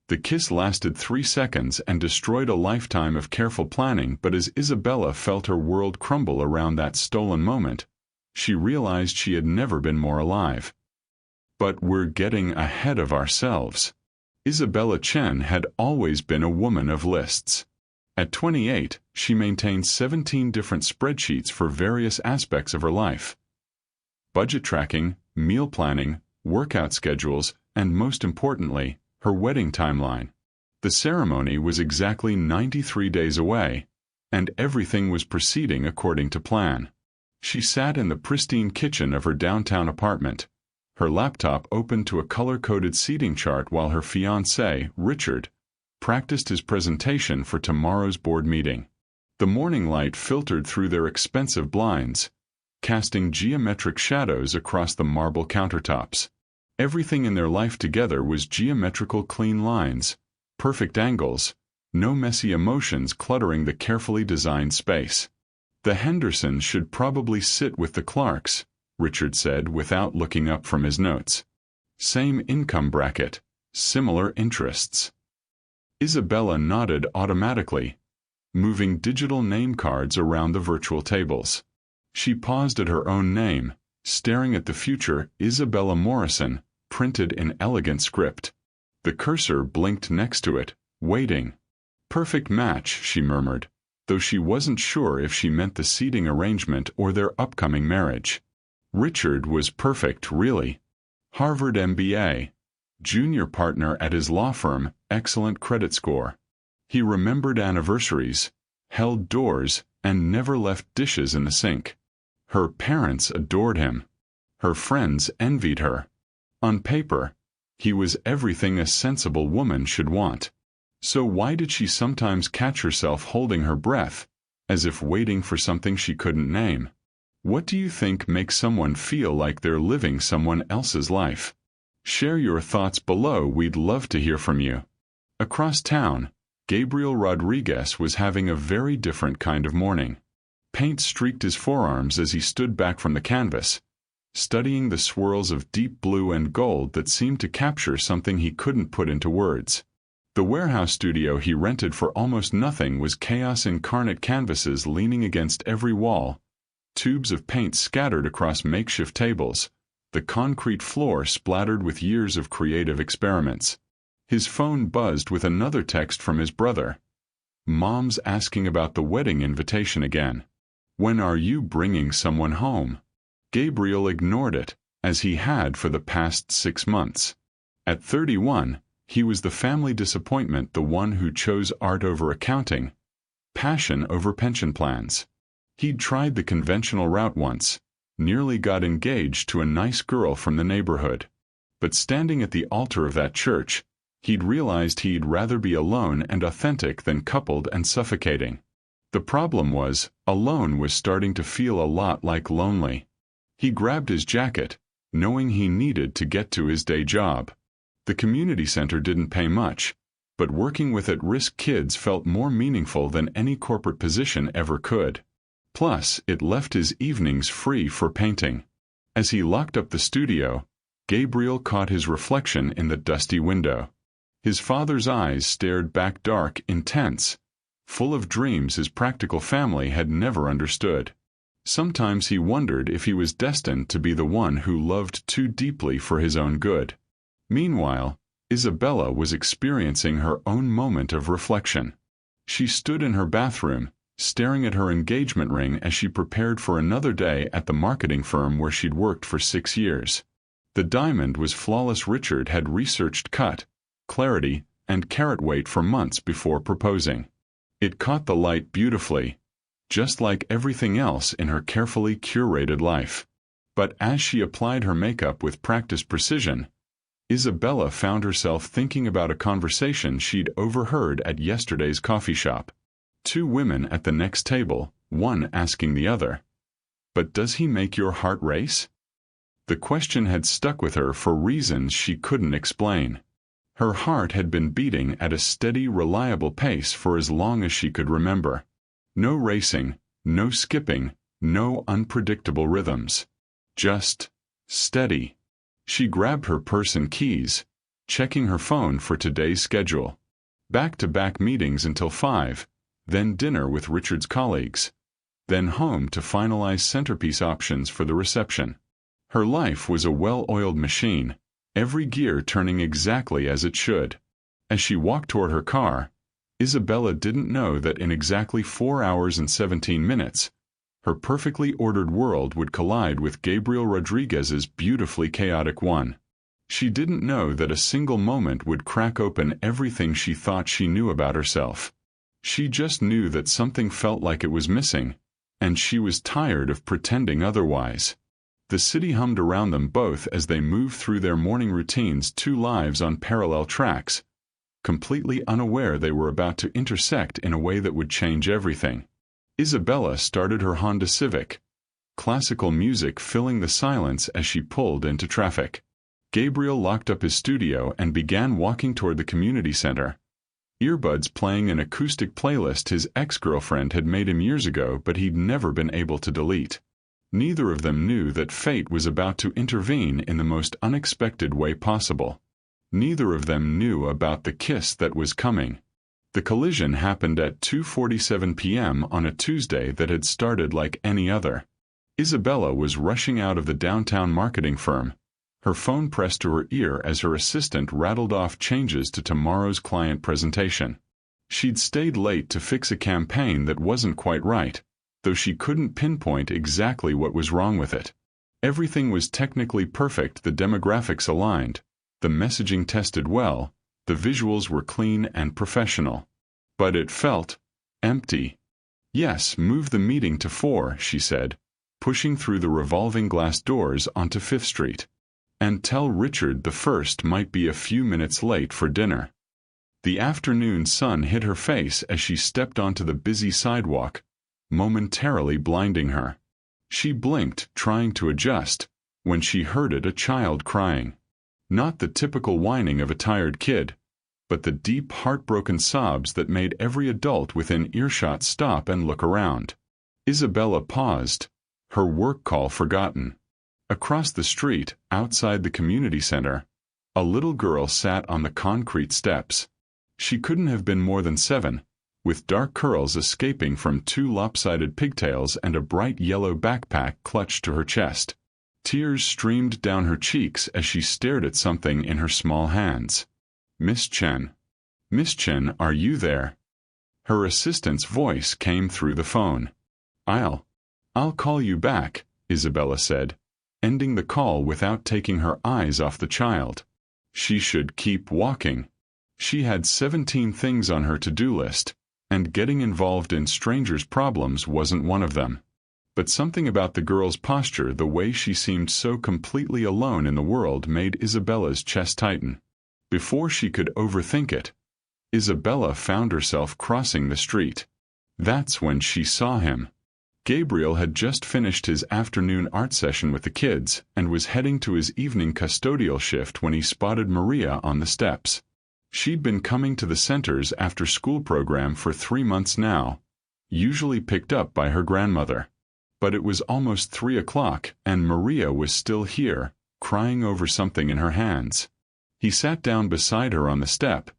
The kiss lasted 3 seconds and destroyed a lifetime of careful planning, but as Isabella felt her world crumble around that stolen moment, she realized she had never been more alive. But we're getting ahead of ourselves. Isabella Chen had always been a woman of lists. At 28, she maintained 17 different spreadsheets for various aspects of her life. Budget tracking, meal planning, workout schedules, and most importantly, her wedding timeline. The ceremony was exactly 93 days away, and everything was proceeding according to plan. She sat in the pristine kitchen of her downtown apartment, her laptop open to a color-coded seating chart while her fiancé, Richard, practiced his presentation for tomorrow's board meeting. The morning light filtered through their expensive blinds, casting geometric shadows across the marble countertops. Everything in their life together was geometrical clean lines, perfect angles, no messy emotions cluttering the carefully designed space. The Hendersons should probably sit with the Clarks, Richard said without looking up from his notes. Same income bracket, similar interests. Isabella nodded automatically, moving digital name cards around the virtual tables. She paused at her own name, staring at the future Isabella Morrison, printed in elegant script. The cursor blinked next to it, waiting. Perfect match, she murmured, though she wasn't sure if she meant the seating arrangement or their upcoming marriage. Richard was perfect, really. Harvard MBA, junior partner at his law firm, excellent credit score. He remembered anniversaries, held doors, and never left dishes in the sink. Her parents adored him. Her friends envied her. On paper, he was everything a sensible woman should want. So why did she sometimes catch herself holding her breath, as if waiting for something she couldn't name? What do you think makes someone feel like they're living someone else's life? Share your thoughts below, we'd love to hear from you. Across town, Gabriel Rodriguez was having a very different kind of morning. Paint streaked his forearms as he stood back from the canvas, studying the swirls of deep blue and gold that seemed to capture something he couldn't put into words. The warehouse studio he rented for almost nothing was chaos incarnate, canvases leaning against every wall, tubes of paint scattered across makeshift tables, the concrete floor splattered with years of creative experiments. His phone buzzed with another text from his brother. Mom's asking about the wedding invitation again. When are you bringing someone home? Gabriel ignored it, as he had for the past 6 months. At 31, he was the family disappointment, the one who chose art over accounting, passion over pension plans. He'd tried the conventional route once, nearly got engaged to a nice girl from the neighborhood. But standing at the altar of that church, he'd realized he'd rather be alone and authentic than coupled and suffocating. The problem was, alone was starting to feel a lot like lonely. He grabbed his jacket, knowing he needed to get to his day job. The community center didn't pay much, but working with at-risk kids felt more meaningful than any corporate position ever could. Plus, it left his evenings free for painting. As he locked up the studio, Gabriel caught his reflection in the dusty window. His father's eyes stared back, dark, intense, full of dreams his practical family had never understood. Sometimes he wondered if he was destined to be the one who loved too deeply for his own good. Meanwhile, Isabella was experiencing her own moment of reflection. She stood in her bathroom, staring at her engagement ring as she prepared for another day at the marketing firm where she'd worked for 6 years. The diamond was flawless. Richard had researched cut, clarity, and carat weight for months before proposing. It caught the light beautifully, just like everything else in her carefully curated life. But as she applied her makeup with practiced precision, Isabella found herself thinking about a conversation she'd overheard at yesterday's coffee shop. 2 women at the next table, one asking the other, "But does he make your heart race?" The question had stuck with her for reasons she couldn't explain. Her heart had been beating at a steady, reliable pace for as long as she could remember. No racing, no skipping, no unpredictable rhythms. Just steady. She grabbed her purse and keys, checking her phone for today's schedule. Back-to-back meetings until 5, then dinner with Richard's colleagues, then home to finalize centerpiece options for the reception. Her life was a well-oiled machine, every gear turning exactly as it should. As she walked toward her car, Isabella didn't know that in exactly 4 hours and 17 minutes, her perfectly ordered world would collide with Gabriel Rodriguez's beautifully chaotic one. She didn't know that a single moment would crack open everything she thought she knew about herself. She just knew that something felt like it was missing, and she was tired of pretending otherwise. The city hummed around them both as they moved through their morning routines, 2 lives on parallel tracks, completely unaware they were about to intersect in a way that would change everything. Isabella started her Honda Civic, classical music filling the silence as she pulled into traffic. Gabriel locked up his studio and began walking toward the community center, earbuds playing an acoustic playlist his ex-girlfriend had made him years ago but he'd never been able to delete. Neither of them knew that fate was about to intervene in the most unexpected way possible. Neither of them knew about the kiss that was coming. The collision happened at 2:47 p.m. on a Tuesday that had started like any other. Isabella was rushing out of the downtown marketing firm, her phone pressed to her ear as her assistant rattled off changes to tomorrow's client presentation. She'd stayed late to fix a campaign that wasn't quite right, though she couldn't pinpoint exactly what was wrong with it. Everything was technically perfect, the demographics aligned, the messaging tested well, the visuals were clean and professional. But it felt empty. Yes, move the meeting to 4, she said, pushing through the revolving glass doors onto 5th Street. And tell Richard the first might be a few minutes late for dinner. The afternoon sun hit her face as she stepped onto the busy sidewalk, momentarily blinding her. She blinked, trying to adjust, when she heard a child crying. Not the typical whining of a tired kid, but the deep, heartbroken sobs that made every adult within earshot stop and look around. Isabella paused, her work call forgotten. Across the street, outside the community center, a little girl sat on the concrete steps. She couldn't have been more than 7, with dark curls escaping from 2 lopsided pigtails and a bright yellow backpack clutched to her chest. Tears streamed down her cheeks as she stared at something in her small hands. Miss Chen. Miss Chen, are you there? Her assistant's voice came through the phone. I'll call you back, Isabella said, ending the call without taking her eyes off the child. She should keep walking. She had 17 things on her to-do list, and getting involved in strangers' problems wasn't one of them. But something about the girl's posture, the way she seemed so completely alone in the world, made Isabella's chest tighten. Before she could overthink it, Isabella found herself crossing the street. That's when she saw him. Gabriel had just finished his afternoon art session with the kids and was heading to his evening custodial shift when he spotted Maria on the steps. She'd been coming to the center's after-school program for 3 months now, usually picked up by her grandmother. But it was almost 3 o'clock, and Maria was still here, crying over something in her hands. He sat down beside her on the step,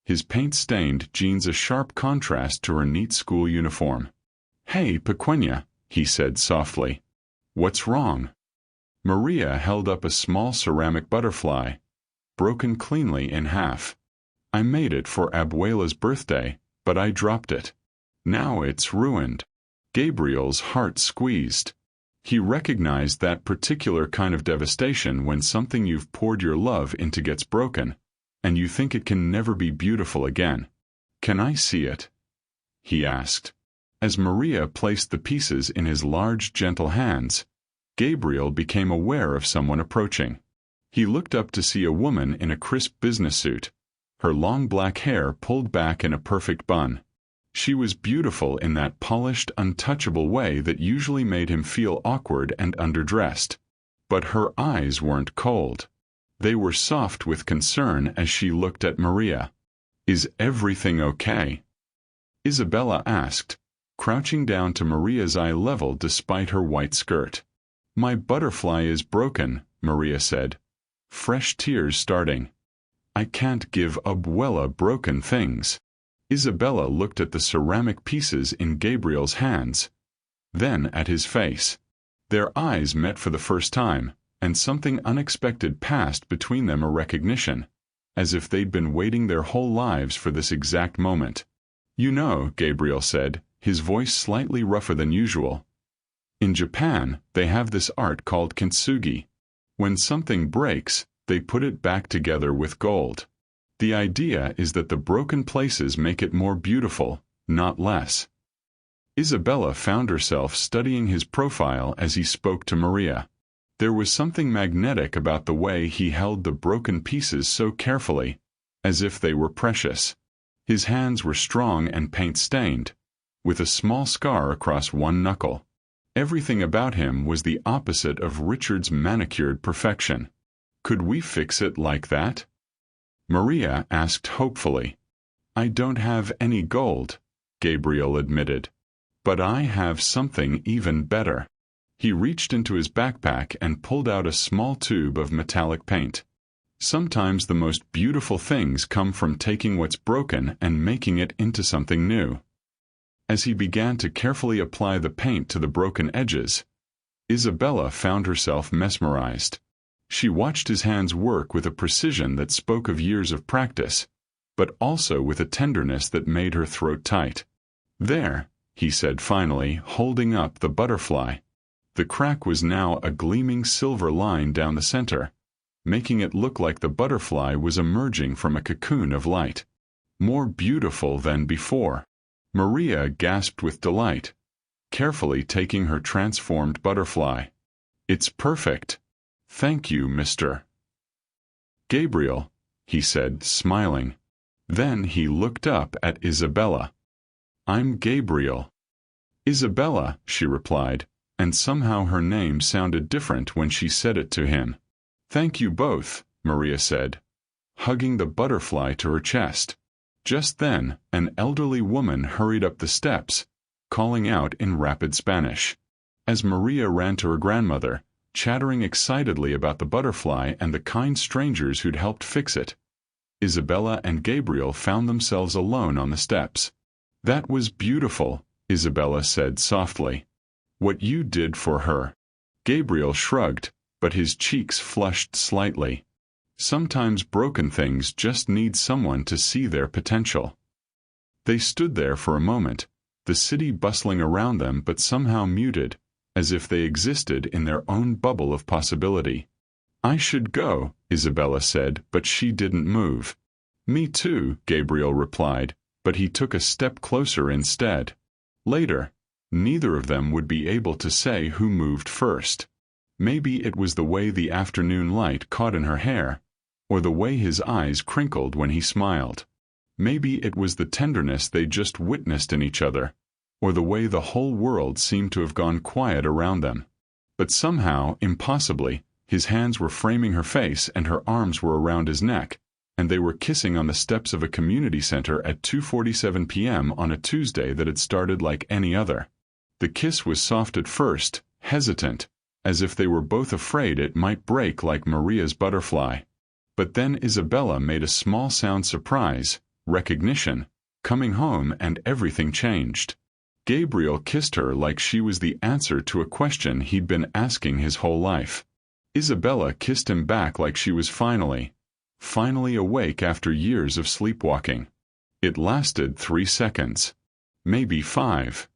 his paint-stained jeans a sharp contrast to her neat school uniform. "Hey, Pequeña," he said softly. "What's wrong?" Maria held up a small ceramic butterfly, broken cleanly in half. "I made it for Abuela's birthday, but I dropped it. Now it's ruined." Gabriel's heart squeezed. He recognized that particular kind of devastation when something you've poured your love into gets broken, and you think it can never be beautiful again. "Can I see it?" he asked. As Maria placed the pieces in his large, gentle hands, Gabriel became aware of someone approaching. He looked up to see a woman in a crisp business suit, her long black hair pulled back in a perfect bun. She was beautiful in that polished, untouchable way that usually made him feel awkward and underdressed. But her eyes weren't cold. They were soft with concern as she looked at Maria. "Is everything okay?" Isabella asked, crouching down to Maria's eye level despite her white skirt. "My butterfly is broken," Maria said, fresh tears starting. I can't give Abuela broken things. Isabella looked at the ceramic pieces in Gabriel's hands, then at his face. Their eyes met for the first time, and something unexpected passed between them, a recognition, as if they'd been waiting their whole lives for this exact moment. You know, Gabriel said, his voice slightly rougher than usual. In Japan, they have this art called Kintsugi. When something breaks, they put it back together with gold. The idea is that the broken places make it more beautiful, not less. Isabella found herself studying his profile as he spoke to Maria. There was something magnetic about the way he held the broken pieces so carefully, as if they were precious. His hands were strong and paint-stained, with a small scar across one knuckle. Everything about him was the opposite of Richard's manicured perfection. Could we fix it like that? Maria asked hopefully. I don't have any gold, Gabriel admitted. But I have something even better. He reached into his backpack and pulled out a small tube of metallic paint. Sometimes the most beautiful things come from taking what's broken and making it into something new. As he began to carefully apply the paint to the broken edges, Isabella found herself mesmerized. She watched his hands work with a precision that spoke of years of practice, but also with a tenderness that made her throat tight. There, he said finally, holding up the butterfly. The crack was now a gleaming silver line down the center, making it look like the butterfly was emerging from a cocoon of light. More beautiful than before. Maria gasped with delight, carefully taking her transformed butterfly. It's perfect. Thank you, Mr. Gabriel, he said, smiling. Then he looked up at Isabella. I'm Gabriel. Isabella, she replied, and somehow her name sounded different when she said it to him. Thank you both, Maria said, hugging the butterfly to her chest. Just then, an elderly woman hurried up the steps, calling out in rapid Spanish. As Maria ran to her grandmother, chattering excitedly about the butterfly and the kind strangers who'd helped fix it, Isabella and Gabriel found themselves alone on the steps. That was beautiful, Isabella said softly. What you did for her. Gabriel shrugged, but his cheeks flushed slightly. Sometimes broken things just need someone to see their potential. They stood there for a moment, the city bustling around them but somehow muted, as if they existed in their own bubble of possibility. I should go, Isabella said, but she didn't move. Me too, Gabriel replied, but he took a step closer instead. Later, neither of them would be able to say who moved first. Maybe it was the way the afternoon light caught in her hair, or the way his eyes crinkled when he smiled. Maybe it was the tenderness they just witnessed in each other, or the way the whole world seemed to have gone quiet around them. But somehow, impossibly, his hands were framing her face and her arms were around his neck, and they were kissing on the steps of a community center at 2:47 p.m. on a Tuesday that had started like any other. The kiss was soft at first, hesitant, as if they were both afraid it might break like Maria's butterfly. But then Isabella made a small sound surprise, recognition, coming home, and everything changed. Gabriel kissed her like she was the answer to a question he'd been asking his whole life. Isabella kissed him back like she was finally awake after years of sleepwalking. It lasted 3 seconds. Maybe 5.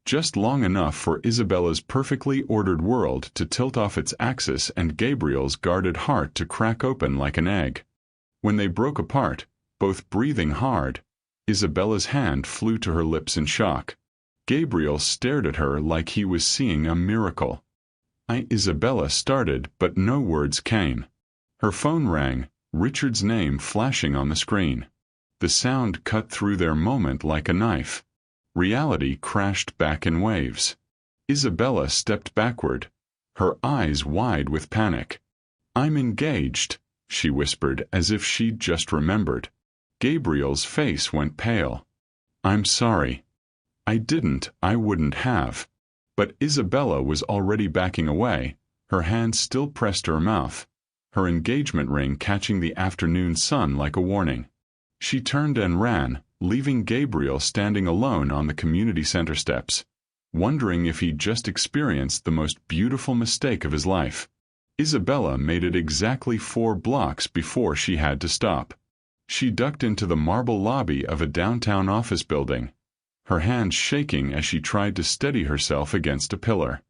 Just long enough for Isabella's perfectly ordered world to tilt off its axis and Gabriel's guarded heart to crack open like an egg. When they broke apart, both breathing hard, Isabella's hand flew to her lips in shock. Gabriel stared at her like he was seeing a miracle. Isabella started, but no words came. Her phone rang, Richard's name flashing on the screen. The sound cut through their moment like a knife. Reality crashed back in waves. Isabella stepped backward, her eyes wide with panic. I'm engaged, she whispered as if she'd just remembered. Gabriel's face went pale. I'm sorry. I wouldn't have. But Isabella was already backing away, her hand still pressed to her mouth, her engagement ring catching the afternoon sun like a warning. She turned and ran, leaving Gabriel standing alone on the community center steps, wondering if he'd just experienced the most beautiful mistake of his life. Isabella made it exactly 4 blocks before she had to stop. She ducked into the marble lobby of a downtown office building, her hands shaking as she tried to steady herself against a pillar.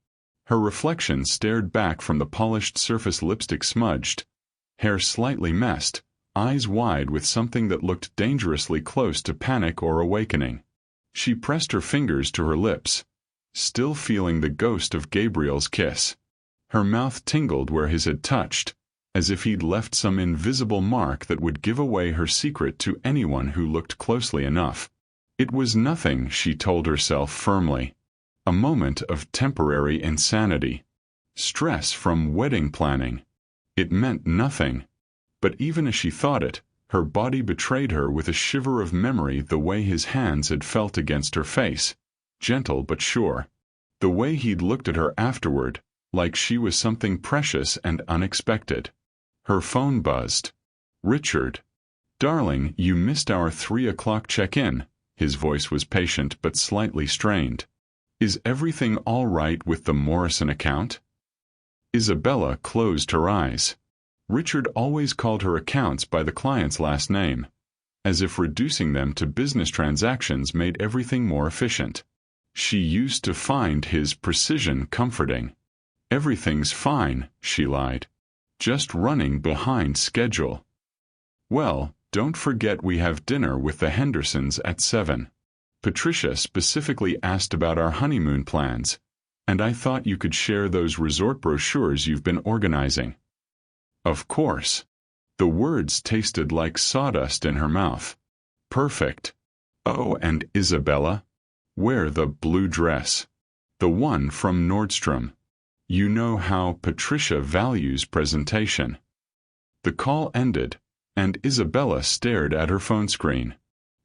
Her reflection stared back from the polished surface, lipstick smudged, hair slightly messed, eyes wide with something that looked dangerously close to panic or awakening. She pressed her fingers to her lips, still feeling the ghost of Gabriel's kiss. Her mouth tingled where his had touched, as if he'd left some invisible mark that would give away her secret to anyone who looked closely enough. It was nothing, she told herself firmly. A moment of temporary insanity. Stress from wedding planning. It meant nothing. But even as she thought it, her body betrayed her with a shiver of memory, the way his hands had felt against her face, gentle but sure. The way he'd looked at her afterward, like she was something precious and unexpected. Her phone buzzed. Richard. Darling, you missed our 3 o'clock check-in. His voice was patient but slightly strained. Is everything all right with the Morrison account? Isabella closed her eyes. Richard always called her accounts by the client's last name, as if reducing them to business transactions made everything more efficient. She used to find his precision comforting. Everything's fine, she lied. Just running behind schedule. Well, don't forget we have dinner with the Hendersons at 7. Patricia specifically asked about our honeymoon plans, and I thought you could share those resort brochures you've been organizing. Of course. The words tasted like sawdust in her mouth. Perfect. Oh, and Isabella? Wear the blue dress. The one from Nordstrom. You know how Patricia values presentation. The call ended, and Isabella stared at her phone screen.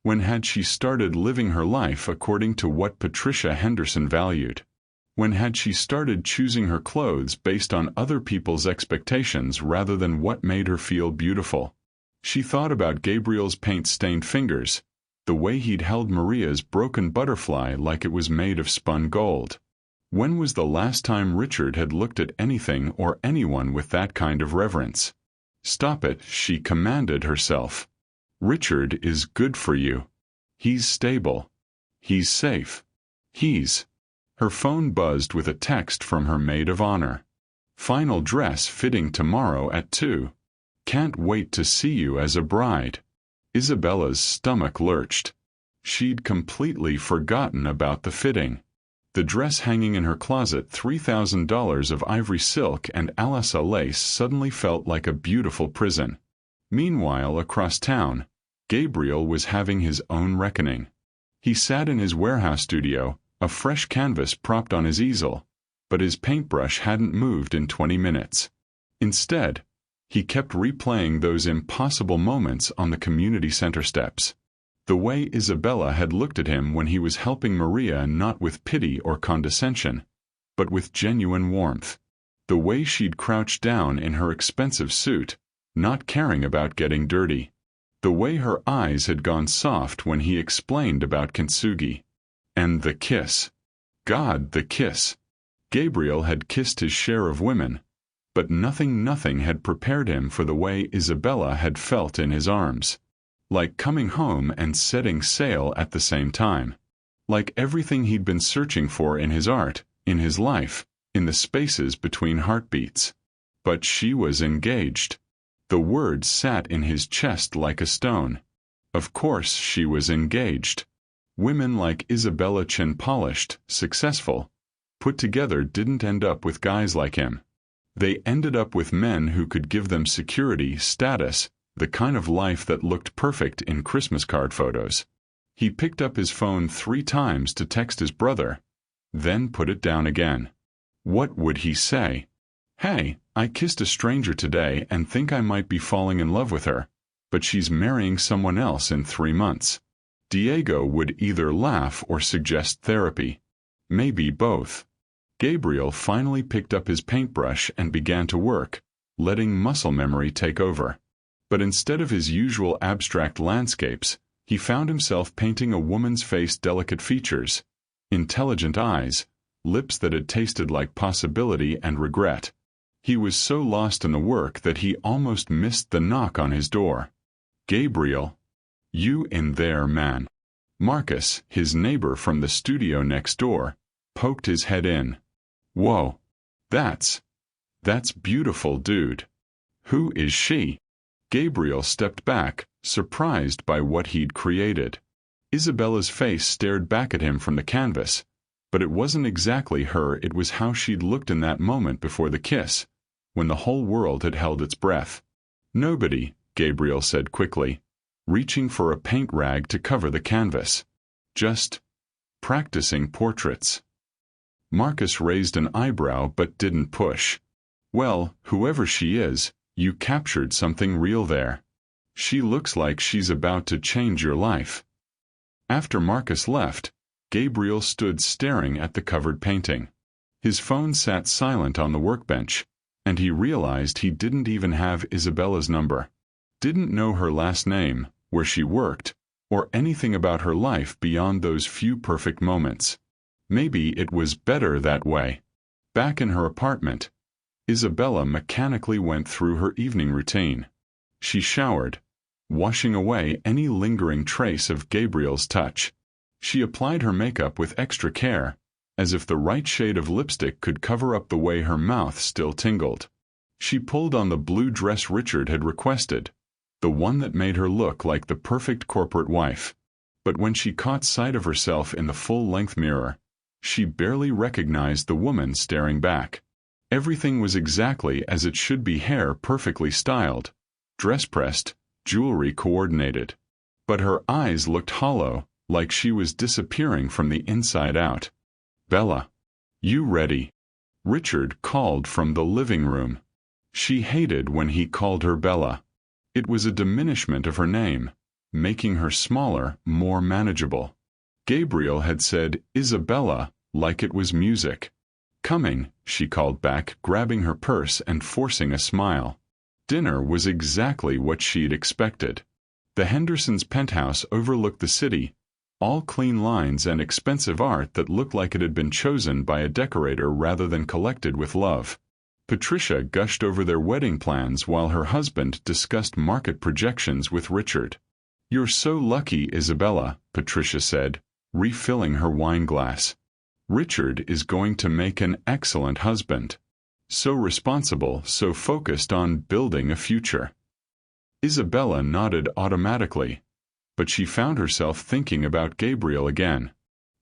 When had she started living her life according to what Patricia Henderson valued? When had she started choosing her clothes based on other people's expectations rather than what made her feel beautiful? She thought about Gabriel's paint-stained fingers, the way he'd held Maria's broken butterfly like it was made of spun gold. When was the last time Richard had looked at anything or anyone with that kind of reverence? Stop it, she commanded herself. Richard is good for you. He's stable. He's safe. Her phone buzzed with a text from her maid of honor. Final dress fitting tomorrow at 2. Can't wait to see you as a bride. Isabella's stomach lurched. She'd completely forgotten about the fitting. The dress hanging in her closet, $3,000 of ivory silk and alasa lace, suddenly felt like a beautiful prison. Meanwhile, across town, Gabriel was having his own reckoning. He sat in his warehouse studio, a fresh canvas propped on his easel, but his paintbrush hadn't moved in 20 minutes. Instead, he kept replaying those impossible moments on the community center steps. The way Isabella had looked at him when he was helping Maria, not with pity or condescension, but with genuine warmth. The way she'd crouched down in her expensive suit, not caring about getting dirty. The way her eyes had gone soft when he explained about Kintsugi. And the kiss. God, the kiss. Gabriel had kissed his share of women, but nothing had prepared him for the way Isabella had felt in his arms. Like coming home and setting sail at the same time. Like everything he'd been searching for in his art, in his life, in the spaces between heartbeats. But she was engaged. The words sat in his chest like a stone. Of course she was engaged. Women like Isabella, chin-polished, successful, put together, didn't end up with guys like him. They ended up with men who could give them security, status, the kind of life that looked perfect in Christmas card photos. He picked up his phone 3 times to text his brother, then put it down again. What would he say? Hey, I kissed a stranger today and think I might be falling in love with her, but she's marrying someone else in 3 months. Diego would either laugh or suggest therapy. Maybe both. Gabriel finally picked up his paintbrush and began to work, letting muscle memory take over. But instead of his usual abstract landscapes, he found himself painting a woman's face, delicate features, intelligent eyes, lips that had tasted like possibility and regret. He was so lost in the work that he almost missed the knock on his door. "Gabriel? You in there, man?" Marcus, his neighbor from the studio next door, poked his head in. "Whoa. That's beautiful, dude. Who is she?" Gabriel stepped back, surprised by what he'd created. Isabella's face stared back at him from the canvas, but it wasn't exactly her, it was how she'd looked in that moment before the kiss, when the whole world had held its breath. "Nobody," Gabriel said quickly, reaching for a paint rag to cover the canvas. "Just practicing portraits." Marcus raised an eyebrow but didn't push. "Well, whoever she is, you captured something real there. She looks like she's about to change your life." After Marcus left, Gabriel stood staring at the covered painting. His phone sat silent on the workbench, and he realized he didn't even have Isabella's number. Didn't know her last name, where she worked, or anything about her life beyond those few perfect moments. Maybe it was better that way. Back in her apartment, Isabella mechanically went through her evening routine. She showered, washing away any lingering trace of Gabriel's touch. She applied her makeup with extra care, as if the right shade of lipstick could cover up the way her mouth still tingled. She pulled on the blue dress Richard had requested, the one that made her look like the perfect corporate wife. But when she caught sight of herself in the full-length mirror, she barely recognized the woman staring back. Everything was exactly as it should be, hair perfectly styled, dress pressed, jewelry coordinated. But her eyes looked hollow, like she was disappearing from the inside out. "Bella, you ready?" Richard called from the living room. She hated when he called her Bella. It was a diminishment of her name, making her smaller, more manageable. Gabriel had said Isabella like it was music. "Coming," she called back, grabbing her purse and forcing a smile. Dinner was exactly what she'd expected. The Hendersons' penthouse overlooked the city, all clean lines and expensive art that looked like it had been chosen by a decorator rather than collected with love. Patricia gushed over their wedding plans while her husband discussed market projections with Richard. "You're so lucky, Isabella," Patricia said, refilling her wine glass. "Richard is going to make an excellent husband. So responsible, so focused on building a future." Isabella nodded automatically, but she found herself thinking about Gabriel again.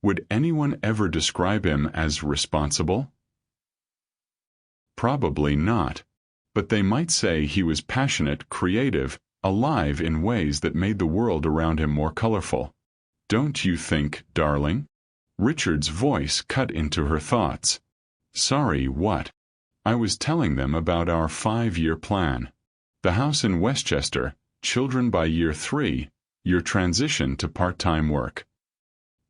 Would anyone ever describe him as responsible? Probably not. But they might say he was passionate, creative, alive in ways that made the world around him more colorful. "Don't you think, darling?" Richard's voice cut into her thoughts. "Sorry, what?" "I was telling them about our 5-year plan. The house in Westchester, children by year 3, your transition to part-time work."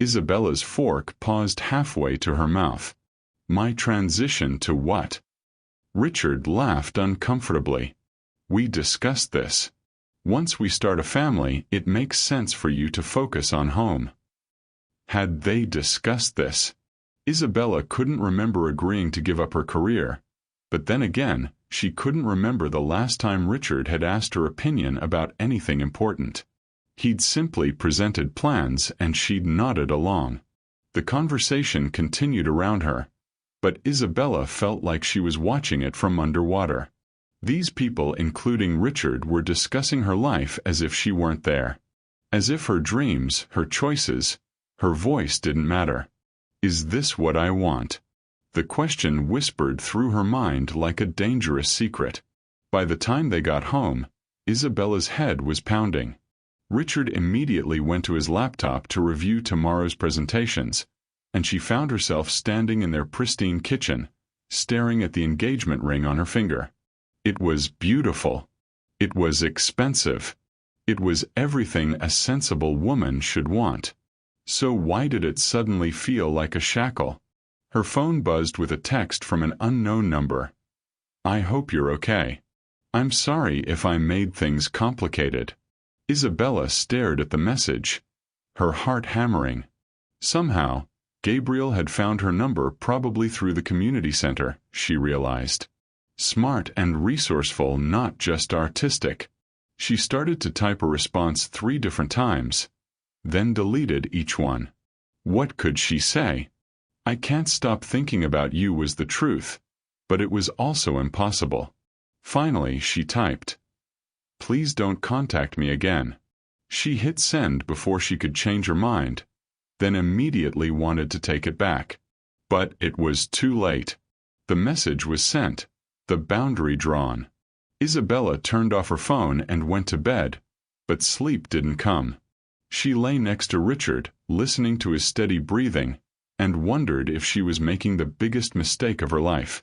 Isabella's fork paused halfway to her mouth. "My transition to what?" Richard laughed uncomfortably. "We discussed this. Once we start a family, it makes sense for you to focus on home." Had they discussed this? Isabella couldn't remember agreeing to give up her career, but then again, she couldn't remember the last time Richard had asked her opinion about anything important. He'd simply presented plans and she'd nodded along. The conversation continued around her, but Isabella felt like she was watching it from underwater. These people, including Richard, were discussing her life as if she weren't there. As if her dreams, her choices, her voice didn't matter. "Is this what I want?" The question whispered through her mind like a dangerous secret. By the time they got home, Isabella's head was pounding. Richard immediately went to his laptop to review tomorrow's presentations, and she found herself standing in their pristine kitchen, staring at the engagement ring on her finger. It was beautiful. It was expensive. It was everything a sensible woman should want. So why did it suddenly feel like a shackle? Her phone buzzed with a text from an unknown number. "I hope you're okay." I'm sorry if I made things complicated. Isabella stared at the message, her heart hammering. Somehow, Gabriel had found her number, probably through the community center, she realized. Smart and resourceful, not just artistic. She started to type a response 3 different times, then deleted each one. What could she say? I can't stop thinking about you was the truth, but it was also impossible. Finally, she typed, please don't contact me again. She hit send before she could change her mind, then immediately wanted to take it back. But it was too late. The message was sent, the boundary drawn. Isabella turned off her phone and went to bed, but sleep didn't come. She lay next to Richard, listening to his steady breathing, and wondered if she was making the biggest mistake of her life,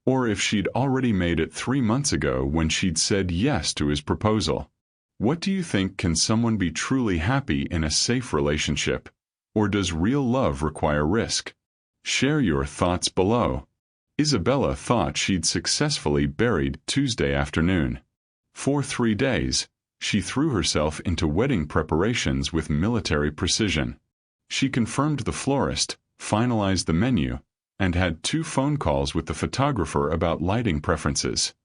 or if she'd already made it 3 months ago when she'd said yes to his proposal. What do you think? Can someone be truly happy in a safe relationship, or does real love require risk? Share your thoughts below. Isabella thought she'd successfully buried Tuesday afternoon. For 3 days, she threw herself into wedding preparations with military precision. She confirmed the florist, finalized the menu, and had 2 phone calls with the photographer about lighting preferences.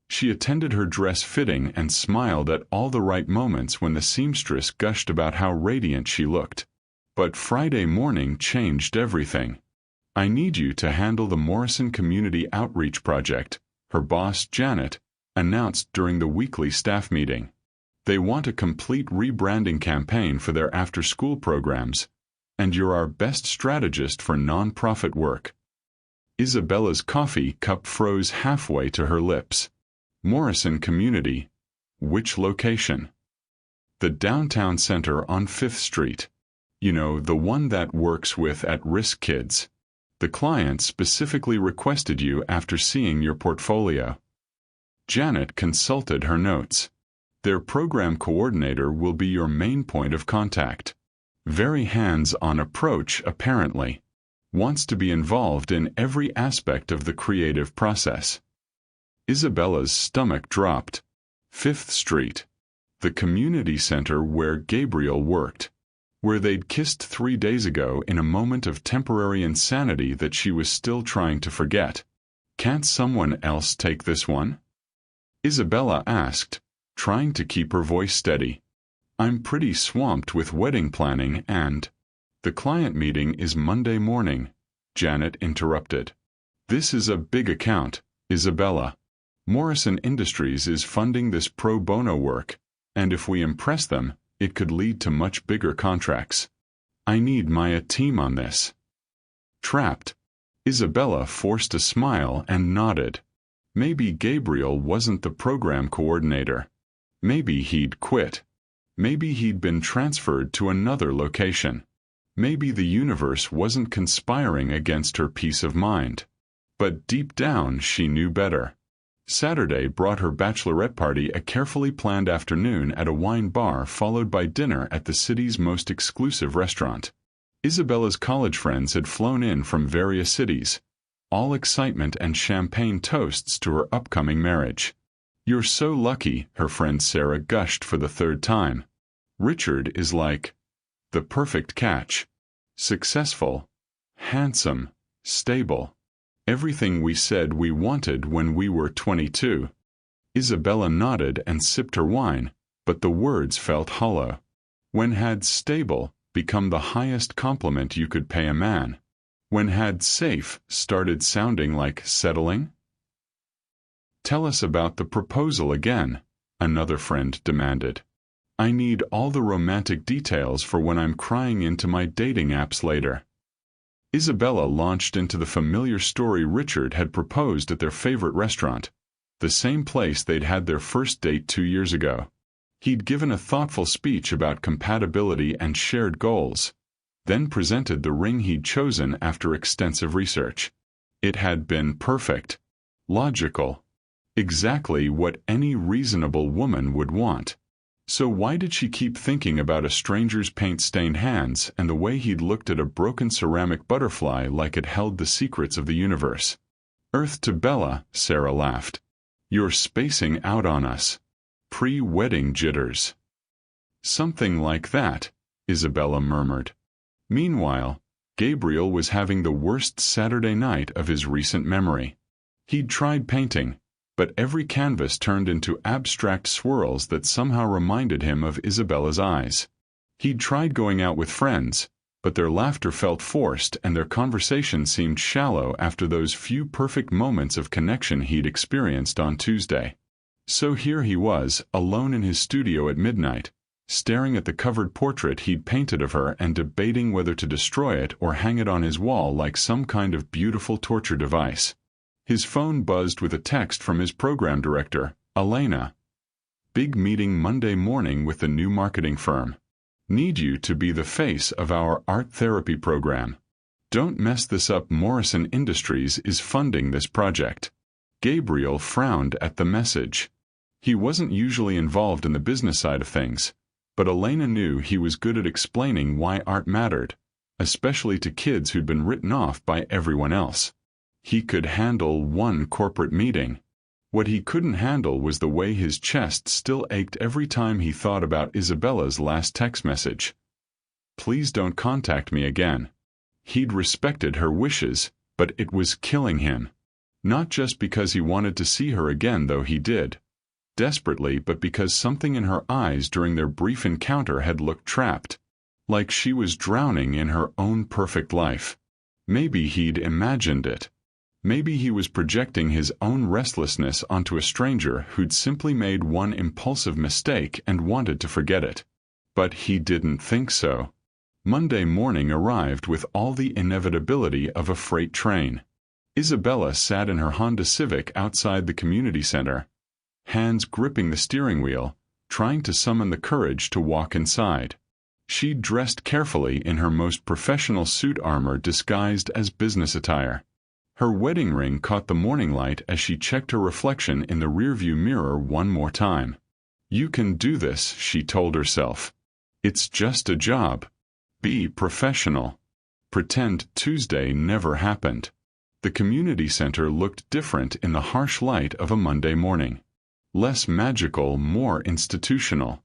She attended her dress fitting and smiled at all the right moments when the seamstress gushed about how radiant she looked. But Friday morning changed everything. I need you to handle the Morrison Community Outreach Project, her boss, Janet, announced during the weekly staff meeting. They want a complete rebranding campaign for their after-school programs, and you're our best strategist for non-profit work. Isabella's coffee cup froze halfway to her lips. Morrison Community. Which location? The downtown center on 5th Street. You know, the one that works with at-risk kids. The client specifically requested you after seeing your portfolio. Janet consulted her notes. Their program coordinator will be your main point of contact. Very hands-on approach, apparently. Wants to be involved in every aspect of the creative process. Isabella's stomach dropped. 5th Street. The community center where Gabriel worked. Where they'd kissed 3 days ago in a moment of temporary insanity that she was still trying to forget. Can't someone else take this one? Isabella asked, trying to keep her voice steady. I'm pretty swamped with wedding planning and... The client meeting is Monday morning, Janet interrupted. This is a big account, Isabella. Morrison Industries is funding this pro bono work, and if we impress them, it could lead to much bigger contracts. I need my team on this. Trapped. Isabella forced a smile and nodded. Maybe Gabriel wasn't the program coordinator. Maybe he'd quit. Maybe he'd been transferred to another location. Maybe the universe wasn't conspiring against her peace of mind. But deep down she knew better. Saturday brought her bachelorette party, a carefully planned afternoon at a wine bar followed by dinner at the city's most exclusive restaurant. Isabella's college friends had flown in from various cities, all excitement and champagne toasts to her upcoming marriage. You're so lucky, her friend Sarah gushed for the 3rd time. Richard is like the perfect catch. Successful, handsome, stable. Everything we said we wanted when we were 22. Isabella nodded and sipped her wine, but the words felt hollow. When had stable become the highest compliment you could pay a man? When had safe started sounding like settling? Tell us about the proposal again, another friend demanded. I need all the romantic details for when I'm crying into my dating apps later. Isabella launched into the familiar story. Richard had proposed at their favorite restaurant, the same place they'd had their first date 2 years ago. He'd given a thoughtful speech about compatibility and shared goals, then presented the ring he'd chosen after extensive research. It had been perfect, logical, exactly what any reasonable woman would want. So why did she keep thinking about a stranger's paint-stained hands and the way he'd looked at a broken ceramic butterfly like it held the secrets of the universe? Earth to Bella, Sarah laughed. You're spacing out on us. Pre-wedding jitters. Something like that, Isabella murmured. Meanwhile, Gabriel was having the worst Saturday night of his recent memory. He'd tried painting, but every canvas turned into abstract swirls that somehow reminded him of Isabella's eyes. He'd tried going out with friends, but their laughter felt forced and their conversation seemed shallow after those few perfect moments of connection he'd experienced on Tuesday. So here he was, alone in his studio at midnight, staring at the covered portrait he'd painted of her and debating whether to destroy it or hang it on his wall like some kind of beautiful torture device. His phone buzzed with a text from his program director, Elena. Big meeting Monday morning with the new marketing firm. Need you to be the face of our art therapy program. Don't mess this up. Morrison Industries is funding this project. Gabriel frowned at the message. He wasn't usually involved in the business side of things, but Elena knew he was good at explaining why art mattered, especially to kids who'd been written off by everyone else. He could handle one corporate meeting. What he couldn't handle was the way his chest still ached every time he thought about Isabella's last text message. Please don't contact me again. He'd respected her wishes, but it was killing him. Not just because he wanted to see her again, though he did desperately, but because something in her eyes during their brief encounter had looked trapped, like she was drowning in her own perfect life. Maybe he'd imagined it. Maybe he was projecting his own restlessness onto a stranger who'd simply made one impulsive mistake and wanted to forget it. But he didn't think so. Monday morning arrived with all the inevitability of a freight train. Isabella sat in her Honda Civic outside the community center, hands gripping the steering wheel, trying to summon the courage to walk inside. She'd dressed carefully in her most professional suit armor disguised as business attire. Her wedding ring caught the morning light as she checked her reflection in the rearview mirror one more time. You can do this, she told herself. It's just a job. Be professional. Pretend Tuesday never happened. The community center looked different in the harsh light of a Monday morning. Less magical, more institutional.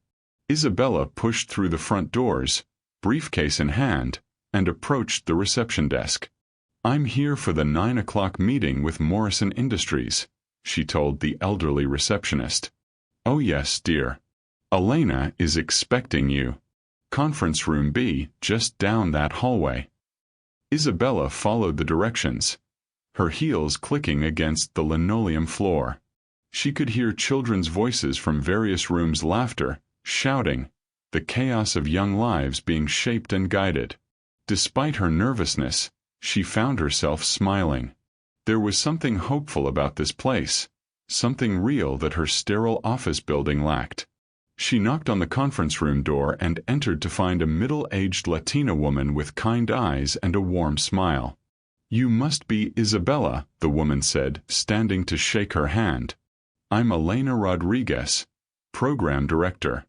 Isabella pushed through the front doors, briefcase in hand, and approached the reception desk. I'm here for the 9 o'clock meeting with Morrison Industries, she told the elderly receptionist. Oh yes, dear. Elena is expecting you. Conference room B, just down that hallway. Isabella followed the directions, her heels clicking against the linoleum floor. She could hear children's voices from various rooms, laughter, shouting, the chaos of young lives being shaped and guided. Despite her nervousness, she found herself smiling. There was something hopeful about this place, something real that her sterile office building lacked. She knocked on the conference room door and entered to find a middle-aged Latina woman with kind eyes and a warm smile. You must be Isabella, the woman said, standing to shake her hand. I'm Elena Rodriguez, Program Director.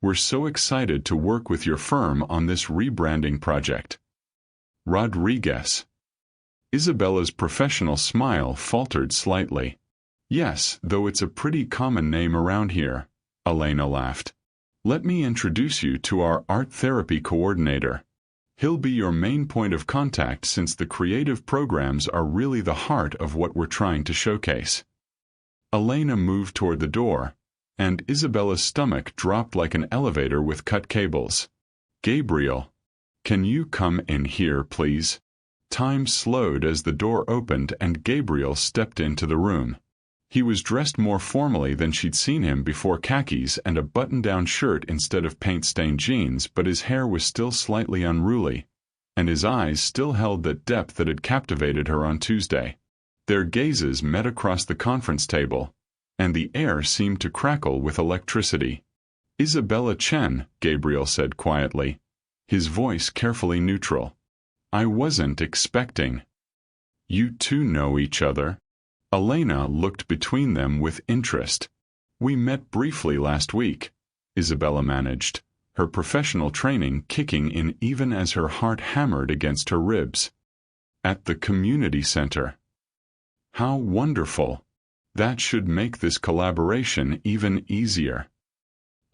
We're so excited to work with your firm on this rebranding project. Rodriguez. Isabella's professional smile faltered slightly. Yes, though it's a pretty common name around here, Elena laughed. Let me introduce you to our art therapy coordinator. He'll be your main point of contact since the creative programs are really the heart of what we're trying to showcase. Elena moved toward the door, and Isabella's stomach dropped like an elevator with cut cables. Gabriel, can you come in here, please? Time slowed as the door opened and Gabriel stepped into the room. He was dressed more formally than she'd seen him before, khakis and a button-down shirt instead of paint-stained jeans, but his hair was still slightly unruly, and his eyes still held that depth that had captivated her on Tuesday. Their gazes met across the conference table, and the air seemed to crackle with electricity. Isabella Chen, Gabriel said quietly, his voice carefully neutral. I wasn't expecting. You two know each other? Elena looked between them with interest. We met briefly last week, Isabella managed, her professional training kicking in even as her heart hammered against her ribs. At the community center. How wonderful. That should make this collaboration even easier.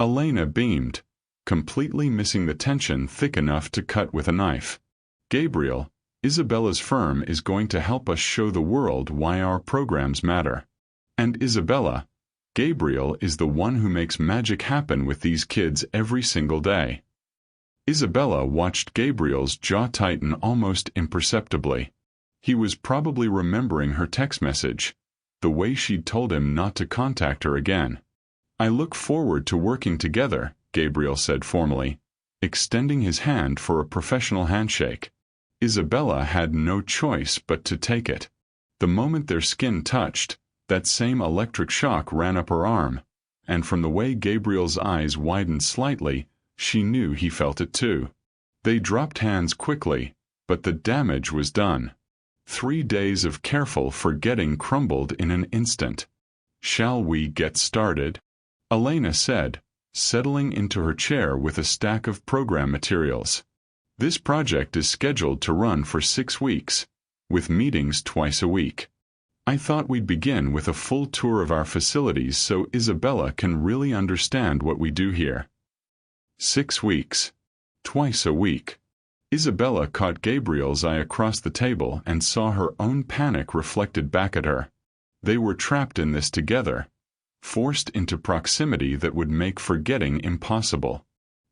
Elena beamed, completely missing the tension thick enough to cut with a knife. Gabriel, Isabella's firm is going to help us show the world why our programs matter. And Isabella, Gabriel is the one who makes magic happen with these kids every single day. Isabella watched Gabriel's jaw tighten almost imperceptibly. He was probably remembering her text message, the way she'd told him not to contact her again. I look forward to working together, Gabriel said formally, extending his hand for a professional handshake. Isabella had no choice but to take it. The moment their skin touched, that same electric shock ran up her arm, and from the way Gabriel's eyes widened slightly, she knew he felt it too. They dropped hands quickly, but the damage was done. 3 days of careful forgetting crumbled in an instant. Shall we get started? Elena said, settling into her chair with a stack of program materials. This project is scheduled to run for 6 weeks, with meetings twice a week. I thought we'd begin with a full tour of our facilities so Isabella can really understand what we do here. 6 weeks. Twice a week. Isabella caught Gabriel's eye across the table and saw her own panic reflected back at her. They were trapped in this together, forced into proximity that would make forgetting impossible.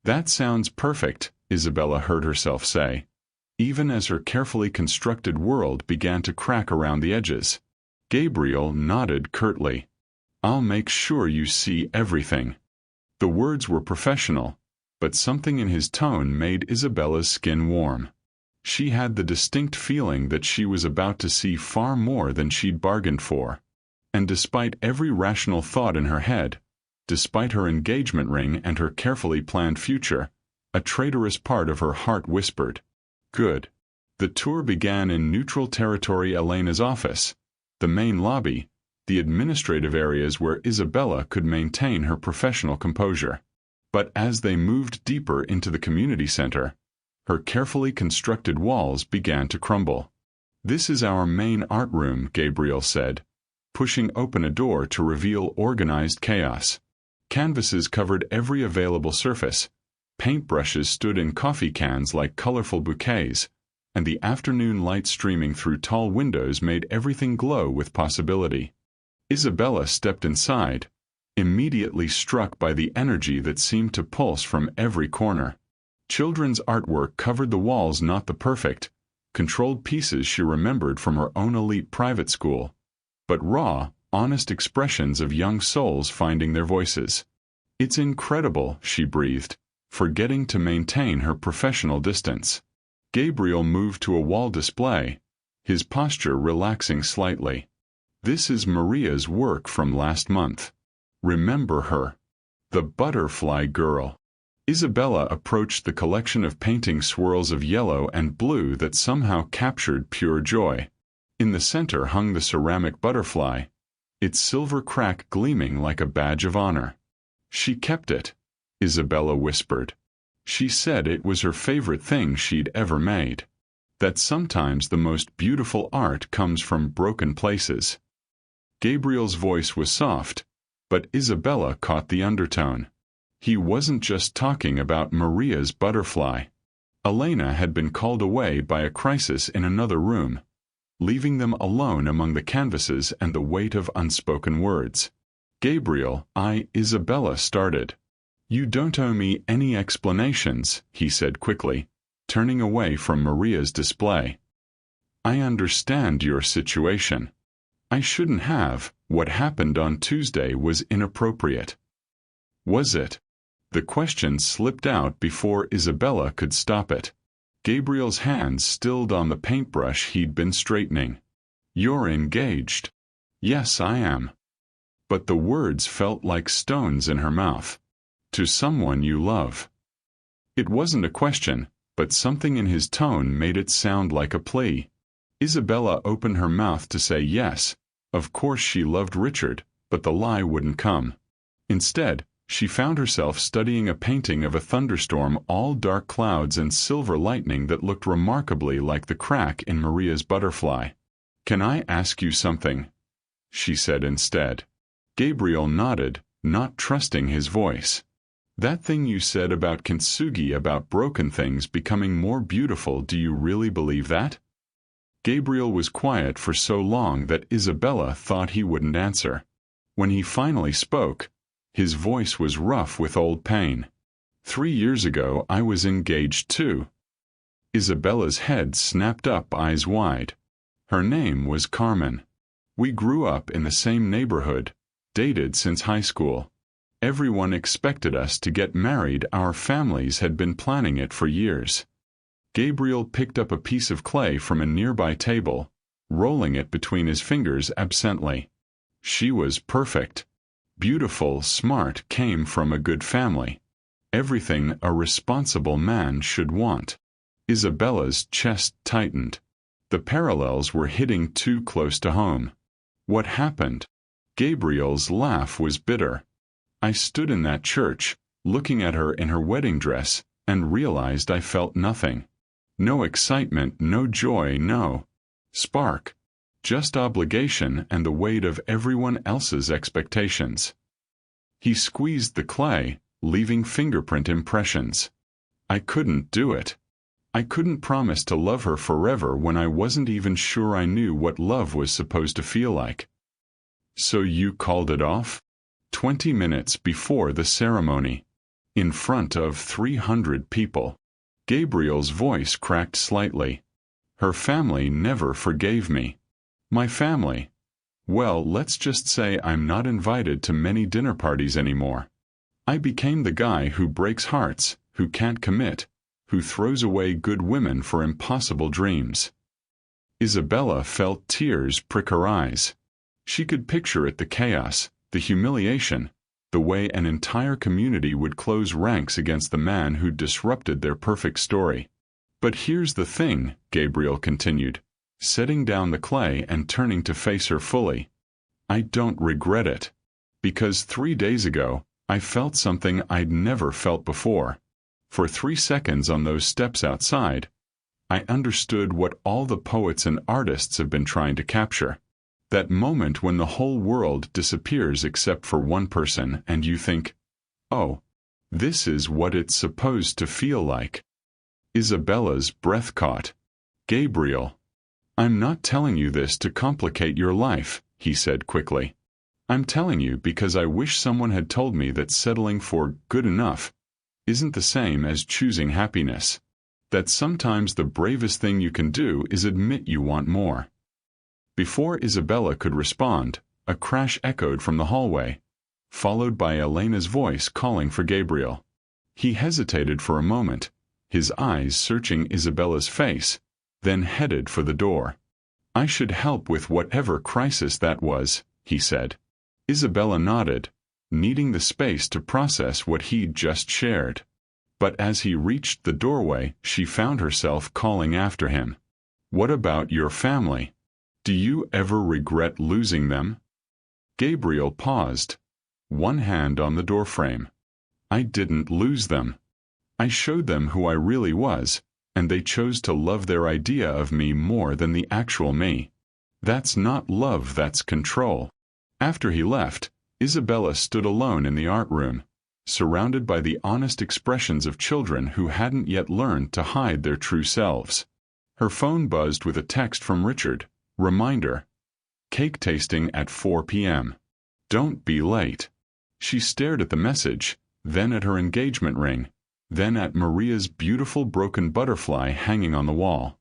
That sounds perfect, Isabella heard herself say, even as her carefully constructed world began to crack around the edges. Gabriel nodded curtly. I'll make sure you see everything. The words were professional, but something in his tone made Isabella's skin warm. She had the distinct feeling that she was about to see far more than she'd bargained for. And despite every rational thought in her head, despite her engagement ring and her carefully planned future, a traitorous part of her heart whispered, "Good." The tour began in neutral territory, Elena's office, the main lobby, the administrative areas where Isabella could maintain her professional composure. But as they moved deeper into the community center, her carefully constructed walls began to crumble. This is our main art room, Gabriel said, pushing open a door to reveal organized chaos. Canvases covered every available surface, paintbrushes stood in coffee cans like colorful bouquets, and the afternoon light streaming through tall windows made everything glow with possibility. Isabella stepped inside, immediately struck by the energy that seemed to pulse from every corner. Children's artwork covered the walls, not the perfect, controlled pieces she remembered from her own elite private school, but raw, honest expressions of young souls finding their voices. It's incredible, she breathed, forgetting to maintain her professional distance. Gabriel moved to a wall display, his posture relaxing slightly. This is Maria's work from last month. Remember her? The butterfly girl. Isabella approached the collection of painting swirls of yellow and blue that somehow captured pure joy. In the center hung the ceramic butterfly, its silver crack gleaming like a badge of honor. She kept it, Isabella whispered. She said it was her favorite thing she'd ever made. That sometimes the most beautiful art comes from broken places. Gabriel's voice was soft, but Isabella caught the undertone. He wasn't just talking about Maria's butterfly. Elena had been called away by a crisis in another room, leaving them alone among the canvases and the weight of unspoken words. Gabriel, Isabella started. You don't owe me any explanations, he said quickly, turning away from Maria's display. I understand your situation. I shouldn't have. What happened on Tuesday was inappropriate. Was it? The question slipped out before Isabella could stop it. Gabriel's hands stilled on the paintbrush he'd been straightening. You're engaged. Yes, I am. But the words felt like stones in her mouth. To someone you love. It wasn't a question, but something in his tone made it sound like a plea. Isabella opened her mouth to say yes, of course she loved Richard, but the lie wouldn't come. Instead, she found herself studying a painting of a thunderstorm, all dark clouds and silver lightning that looked remarkably like the crack in Maria's butterfly. Can I ask you something? she said instead. Gabriel nodded, not trusting his voice. That thing you said about Kintsugi about broken things becoming more beautiful, do you really believe that? Gabriel was quiet for so long that Isabella thought he wouldn't answer. When he finally spoke, his voice was rough with old pain. 3 years ago I was engaged too. Isabella's head snapped up, eyes wide. Her name was Carmen. We grew up in the same neighborhood, dated since high school. Everyone expected us to get married. Our families had been planning it for years. Gabriel picked up a piece of clay from a nearby table, rolling it between his fingers absently. She was perfect. Beautiful, smart, came from a good family. Everything a responsible man should want. Isabella's chest tightened. The parallels were hitting too close to home. What happened? Gabriel's laugh was bitter. I stood in that church, looking at her in her wedding dress, and realized I felt nothing. No excitement, no joy, no spark. Just obligation and the weight of everyone else's expectations. He squeezed the clay, leaving fingerprint impressions. I couldn't do it. I couldn't promise to love her forever when I wasn't even sure I knew what love was supposed to feel like. So you called it off? 20 minutes before the ceremony. In front of 300 people. Gabriel's voice cracked slightly. Her family never forgave me. My family? Well, let's just say I'm not invited to many dinner parties anymore. I became the guy who breaks hearts, who can't commit, who throws away good women for impossible dreams. Isabella felt tears prick her eyes. She could picture it, the chaos, the humiliation, the way an entire community would close ranks against the man who disrupted their perfect story. But here's the thing, Gabriel continued, setting down the clay and turning to face her fully. I don't regret it. Because 3 days ago, I felt something I'd never felt before. For 3 seconds on those steps outside, I understood what all the poets and artists have been trying to capture. That moment when the whole world disappears except for one person and you think, oh, this is what it's supposed to feel like. Isabella's breath caught. Gabriel, I'm not telling you this to complicate your life, he said quickly. I'm telling you because I wish someone had told me that settling for good enough isn't the same as choosing happiness. That sometimes the bravest thing you can do is admit you want more. Before Isabella could respond, a crash echoed from the hallway, followed by Elena's voice calling for Gabriel. He hesitated for a moment, his eyes searching Isabella's face, then headed for the door. I should help with whatever crisis that was, he said. Isabella nodded, needing the space to process what he'd just shared. But as he reached the doorway, she found herself calling after him. What about your family? Do you ever regret losing them? Gabriel paused, one hand on the doorframe. I didn't lose them. I showed them who I really was, and they chose to love their idea of me more than the actual me. That's not love, that's control. After he left, Isabella stood alone in the art room, surrounded by the honest expressions of children who hadn't yet learned to hide their true selves. Her phone buzzed with a text from Richard. Reminder. Cake tasting at 4 p.m. Don't be late. She stared at the message, then at her engagement ring, then at Maria's beautiful broken butterfly hanging on the wall.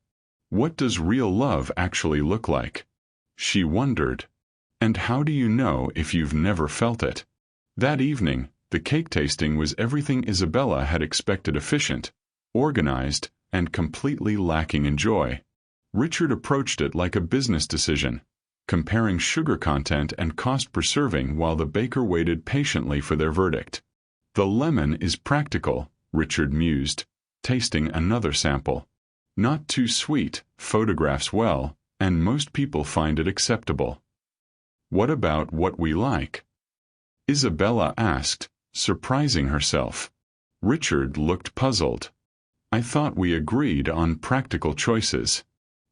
What does real love actually look like? She wondered. And how do you know if you've never felt it? That evening, the cake tasting was everything Isabella had expected: efficient, organized, and completely lacking in joy. Richard approached it like a business decision, comparing sugar content and cost per serving while the baker waited patiently for their verdict. The lemon is practical, Richard mused, tasting another sample. Not too sweet, photographs well, and most people find it acceptable. What about what we like? Isabella asked, surprising herself. Richard looked puzzled. I thought we agreed on practical choices.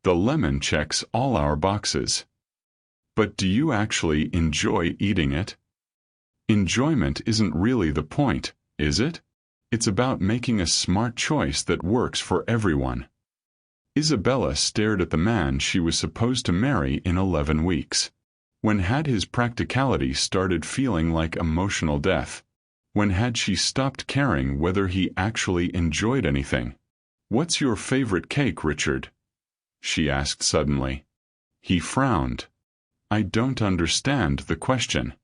The lemon checks all our boxes. But do you actually enjoy eating it? Enjoyment isn't really the point, is it? It's about making a smart choice that works for everyone. Isabella stared at the man she was supposed to marry in 11 weeks. When had his practicality started feeling like emotional death? When had she stopped caring whether he actually enjoyed anything? "What's your favorite cake, Richard?" she asked suddenly. He frowned. "I don't understand the question."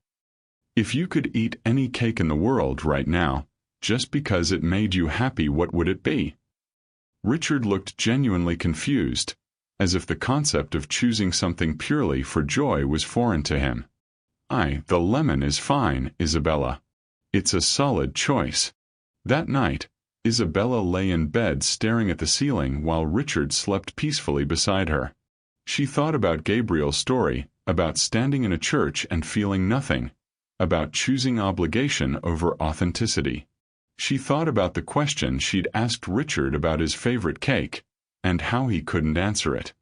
"If you could eat any cake in the world right now, just because it made you happy, what would it be?" Richard looked genuinely confused, as if the concept of choosing something purely for joy was foreign to him. The lemon is fine, Isabella. It's a solid choice." That night, Isabella lay in bed staring at the ceiling while Richard slept peacefully beside her. She thought about Gabriel's story, about standing in a church and feeling nothing, about choosing obligation over authenticity. She thought about the question she'd asked Richard about his favorite cake, and how he couldn't answer it.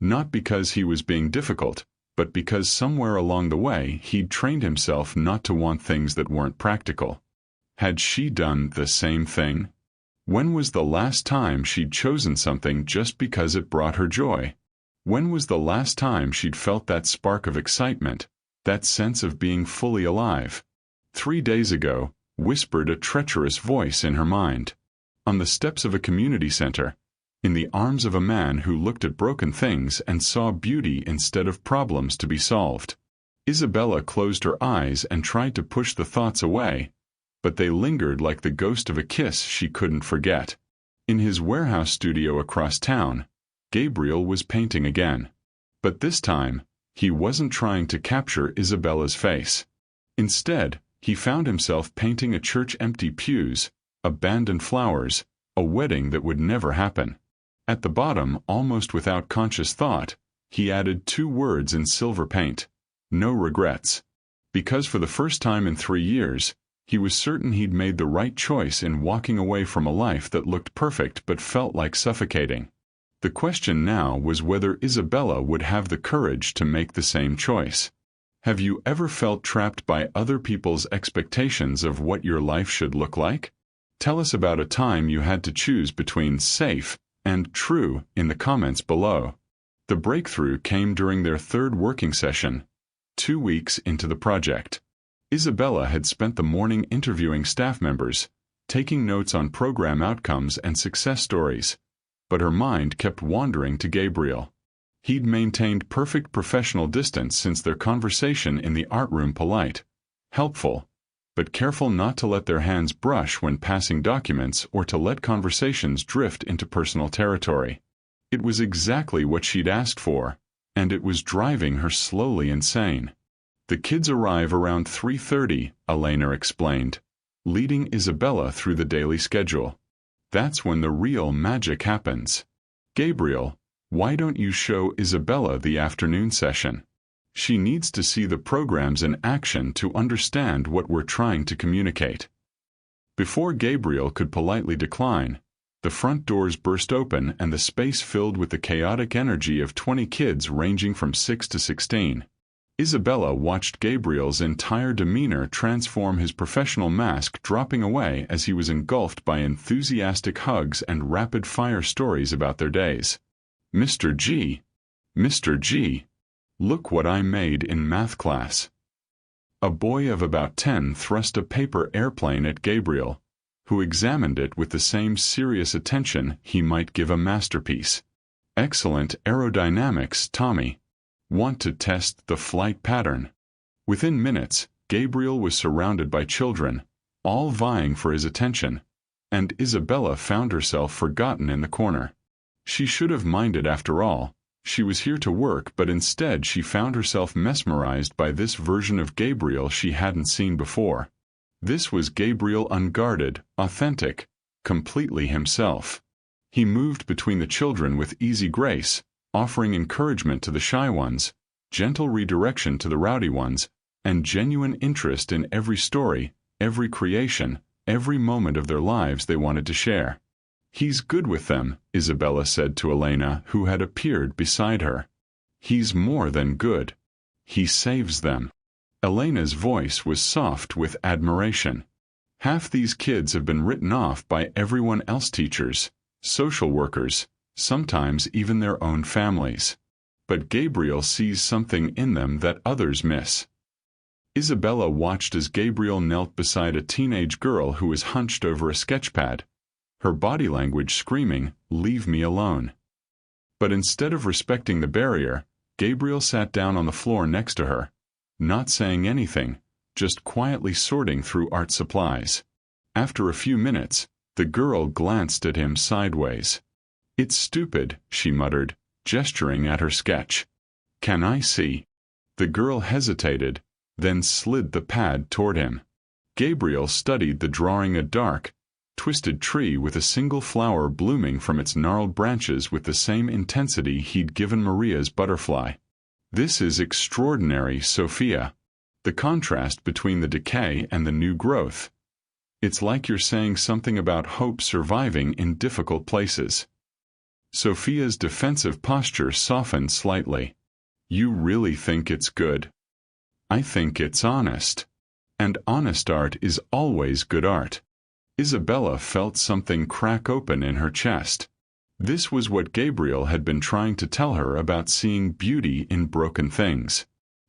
Not because he was being difficult, but because somewhere along the way he'd trained himself not to want things that weren't practical. Had she done the same thing? When was the last time she'd chosen something just because it brought her joy? When was the last time she'd felt that spark of excitement, that sense of being fully alive? 3 days ago, whispered a treacherous voice in her mind. On the steps of a community center, in the arms of a man who looked at broken things and saw beauty instead of problems to be solved. Isabella closed her eyes and tried to push the thoughts away, but they lingered like the ghost of a kiss she couldn't forget. In his warehouse studio across town, Gabriel was painting again. But this time, he wasn't trying to capture Isabella's face. Instead, he found himself painting a church, empty pews, abandoned flowers, a wedding that would never happen. At the bottom, almost without conscious thought, he added 2 words in silver paint: "No regrets." Because for the first time in 3 years, he was certain he'd made the right choice in walking away from a life that looked perfect but felt like suffocating. The question now was whether Isabella would have the courage to make the same choice. Have you ever felt trapped by other people's expectations of what your life should look like? Tell us about a time you had to choose between safe and true in the comments below. The breakthrough came during their 3rd working session, 2 weeks into the project. Isabella had spent the morning interviewing staff members, taking notes on program outcomes and success stories, but her mind kept wandering to Gabriel. He'd maintained perfect professional distance since their conversation in the art room, polite, helpful, but careful not to let their hands brush when passing documents or to let conversations drift into personal territory. It was exactly what she'd asked for, and it was driving her slowly insane. "The kids arrive around 3:30, Elena explained, leading Isabella through the daily schedule. "That's when the real magic happens. Gabriel, why don't you show Isabella the afternoon session? She needs to see the programs in action to understand what we're trying to communicate." Before Gabriel could politely decline, the front doors burst open and the space filled with the chaotic energy of 20 kids ranging from 6 to 16. Isabella watched Gabriel's entire demeanor transform, his professional mask dropping away as he was engulfed by enthusiastic hugs and rapid-fire stories about their days. Mr. G. Mr. G. Look what I made in math class." A boy of about 10 thrust a paper airplane at Gabriel, who examined it with the same serious attention he might give a masterpiece. "Excellent aerodynamics, Tommy. Want to test the flight pattern?" Within minutes, Gabriel was surrounded by children, all vying for his attention, and Isabella found herself forgotten in the corner. She should have minded after all. She was here to work, but instead she found herself mesmerized by this version of Gabriel she hadn't seen before. This was Gabriel, unguarded, authentic, completely himself. He moved between the children with easy grace, offering encouragement to the shy ones, gentle redirection to the rowdy ones, and genuine interest in every story, every creation, every moment of their lives they wanted to share. "He's good with them," Isabella said to Elena, who had appeared beside her. "He's more than good. He saves them. Elena's voice was soft with admiration. Half these kids have been written off by everyone else, teachers, social workers, sometimes even their own families. But Gabriel sees something in them that others miss. Isabella watched as Gabriel knelt beside a teenage girl who was hunched over a sketchpad, her body language screaming, "Leave me alone." But instead of respecting the barrier, Gabriel sat down on the floor next to her, not saying anything, just quietly sorting through art supplies. After a few minutes, the girl glanced at him sideways. "It's stupid," she muttered, gesturing at her sketch. "Can I see?" The girl hesitated, then slid the pad toward him. Gabriel studied the drawing, a dark, twisted tree with a single flower blooming from its gnarled branches with the same intensity he'd given Maria's butterfly. "This is extraordinary, Sophia. The contrast between the decay and the new growth. It's like you're saying something about hope surviving in difficult places." Sophia's defensive posture softened slightly. "You really think it's good?" "I think it's honest. And honest art is always good art." Isabella felt something crack open in her chest. This was what Gabriel had been trying to tell her about seeing beauty in broken things.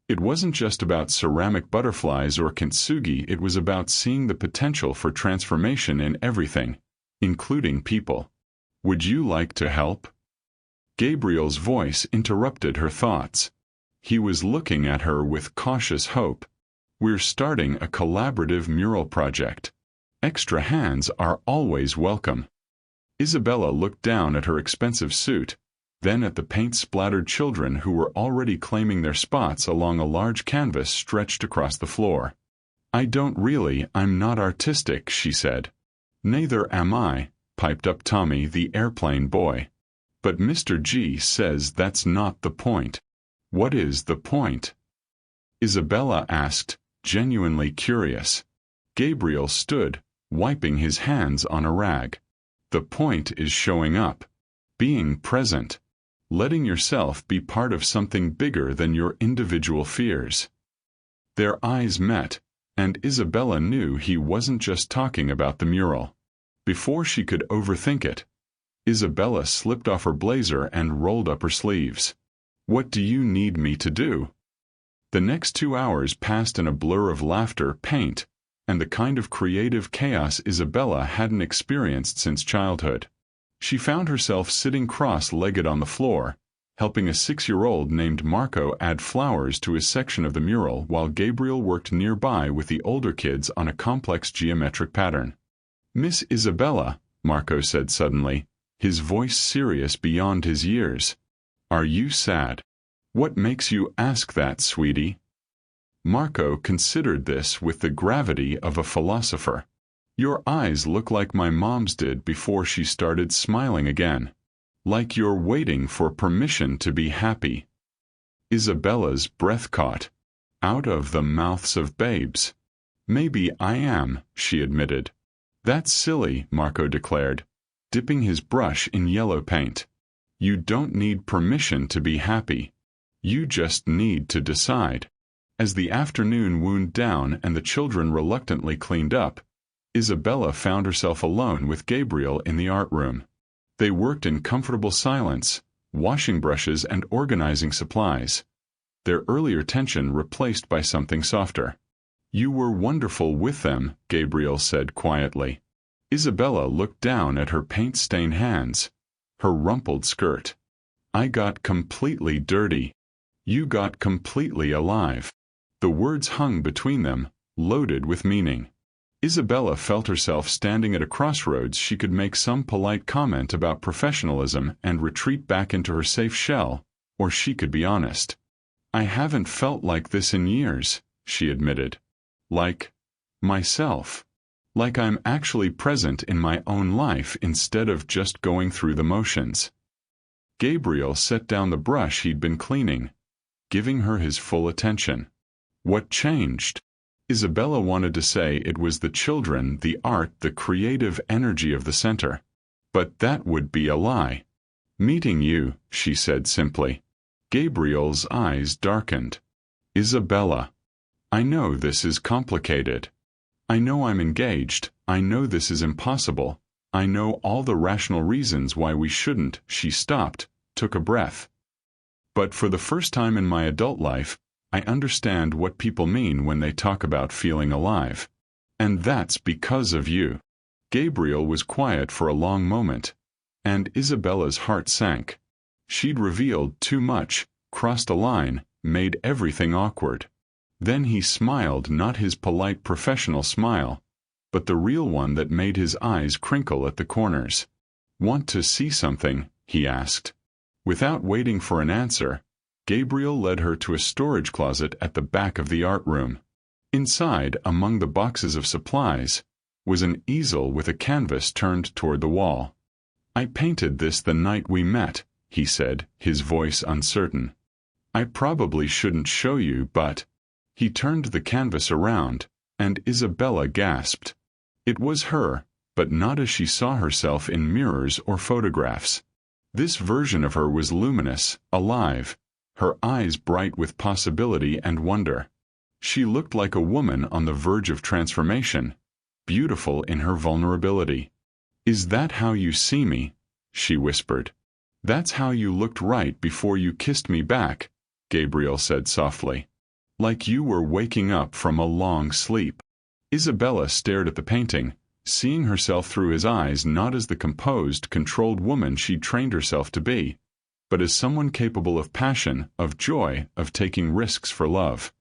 It wasn't just about ceramic butterflies or kintsugi, it was about seeing the potential for transformation in everything, including people. "Would you like to help?" Gabriel's voice interrupted her thoughts. He was looking at her with cautious hope. "We're starting a collaborative mural project. Extra hands are always welcome." Isabella looked down at her expensive suit, then at the paint-splattered children who were already claiming their spots along a large canvas stretched across the floor. I'm not artistic," she said. "Neither am I," piped up Tommy, the airplane boy. "But Mr. G says that's not the point." "What is the point?" Isabella asked, genuinely curious. Gabriel stood, wiping his hands on a rag. "The point is showing up. Being present. Letting yourself be part of something bigger than your individual fears." Their eyes met, and Isabella knew he wasn't just talking about the mural. Before she could overthink it, Isabella slipped off her blazer and rolled up her sleeves. "What do you need me to do?" The next 2 hours passed in a blur of laughter, paint, and the kind of creative chaos Isabella hadn't experienced since childhood. She found herself sitting cross-legged on the floor, helping a 6-year-old named Marco add flowers to his section of the mural while Gabriel worked nearby with the older kids on a complex geometric pattern. "Miss Isabella," Marco said suddenly, his voice serious beyond his years, "are you sad?" "What makes you ask that, sweetie?" Marco considered this with the gravity of a philosopher. "Your eyes look like my mom's did before she started smiling again. Like you're waiting for permission to be happy." Isabella's breath caught. "Out of the mouths of babes." "Maybe I am," she admitted. "That's silly," Marco declared, dipping his brush in yellow paint. "You don't need permission to be happy. You just need to decide." As the afternoon wound down and the children reluctantly cleaned up, Isabella found herself alone with Gabriel in the art room. They worked in comfortable silence, washing brushes and organizing supplies, their earlier tension replaced by something softer. "You were wonderful with them," Gabriel said quietly. Isabella looked down at her paint-stained hands, her rumpled skirt. "I got completely dirty. You got completely alive." The words hung between them, loaded with meaning. Isabella felt herself standing at a crossroads. She could make some polite comment about professionalism and retreat back into her safe shell, or she could be honest. "I haven't felt like this in years," she admitted. "Like myself. Like I'm actually present in my own life instead of just going through the motions." Gabriel set down the brush he'd been cleaning, giving her his full attention. "What changed?" Isabella wanted to say it was the children, the art, the creative energy of the center. But that would be a lie. "Meeting you," she said simply. Gabriel's eyes darkened. Isabella. I know this is complicated. I know I'm engaged. I know this is impossible. I know all the rational reasons why we shouldn't. She stopped, took a breath. But for the first time in my adult life, I understand what people mean when they talk about feeling alive. And that's because of you. Gabriel was quiet for a long moment, and Isabella's heart sank. She'd revealed too much, crossed a line, made everything awkward. Then he smiled, not his polite professional smile, but the real one that made his eyes crinkle at the corners. "Want to see something?" he asked. Without waiting for an answer, Gabriel led her to a storage closet at the back of the art room. Inside, among the boxes of supplies, was an easel with a canvas turned toward the wall. "I painted this the night we met," he said, his voice uncertain. "I probably shouldn't show you, but—" He turned the canvas around, and Isabella gasped. It was her, but not as she saw herself in mirrors or photographs. This version of her was luminous, alive, her eyes bright with possibility and wonder. She looked like a woman on the verge of transformation, beautiful in her vulnerability. "Is that how you see me?" she whispered. "That's how you looked right before you kissed me back," Gabriel said softly. "Like you were waking up from a long sleep." Isabella stared at the painting, seeing herself through his eyes not as the composed, controlled woman she'd trained herself to be, but as someone capable of passion, of joy, of taking risks for love.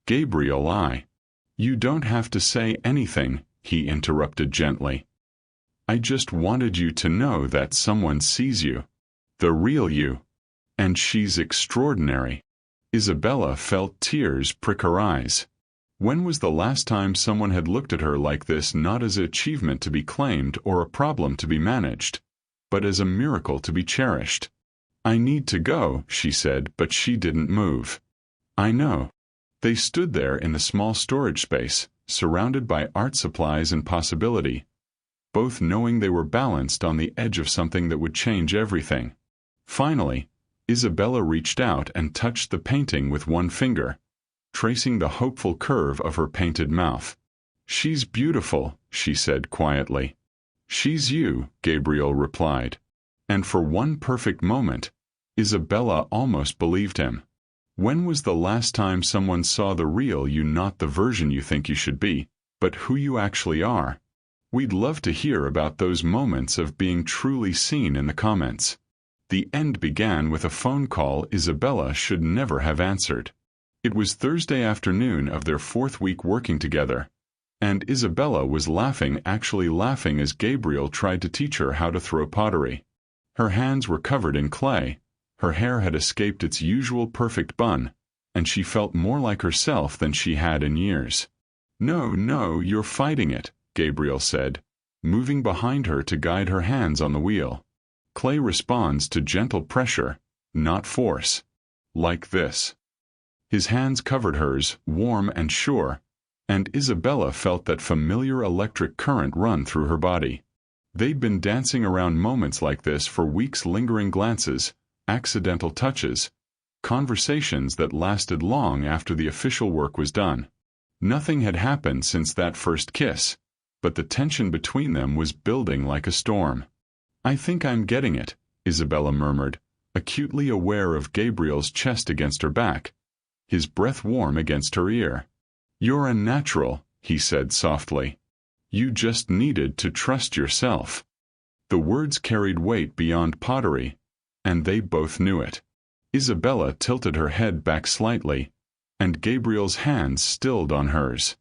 "Gabriel, You don't have to say anything," he interrupted gently. "I just wanted you to know that someone sees you. The real you. And she's extraordinary." Isabella felt tears prick her eyes. When was the last time someone had looked at her like this, not as an achievement to be claimed or a problem to be managed, but as a miracle to be cherished? "I need to go," she said, but she didn't move. "I know." They stood there in the small storage space, surrounded by art supplies and possibility, both knowing they were balanced on the edge of something that would change everything. Finally, Isabella reached out and touched the painting with one finger, tracing the hopeful curve of her painted mouth. "She's beautiful," she said quietly. "She's you," Gabriel replied. And for one perfect moment, Isabella almost believed him. When was the last time someone saw the real you, not the version you think you should be, but who you actually are? We'd love to hear about those moments of being truly seen in the comments. The end began with a phone call Isabella should never have answered. It was Thursday afternoon of their 4th week working together, and Isabella was laughing, actually laughing, as Gabriel tried to teach her how to throw pottery. Her hands were covered in clay, her hair had escaped its usual perfect bun, and she felt more like herself than she had in years. No, you're fighting it," Gabriel said, moving behind her to guide her hands on the wheel. "Clay responds to gentle pressure, not force. Like this." His hands covered hers, warm and sure, and Isabella felt that familiar electric current run through her body. They'd been dancing around moments like this for weeks, lingering glances, accidental touches, conversations that lasted long after the official work was done. Nothing had happened since that first kiss, but the tension between them was building like a storm. "I think I'm getting it," Isabella murmured, acutely aware of Gabriel's chest against her back, his breath warm against her ear. "You're a natural," he said softly. "You just needed to trust yourself." The words carried weight beyond pottery, and they both knew it. Isabella tilted her head back slightly, and Gabriel's hands stilled on hers.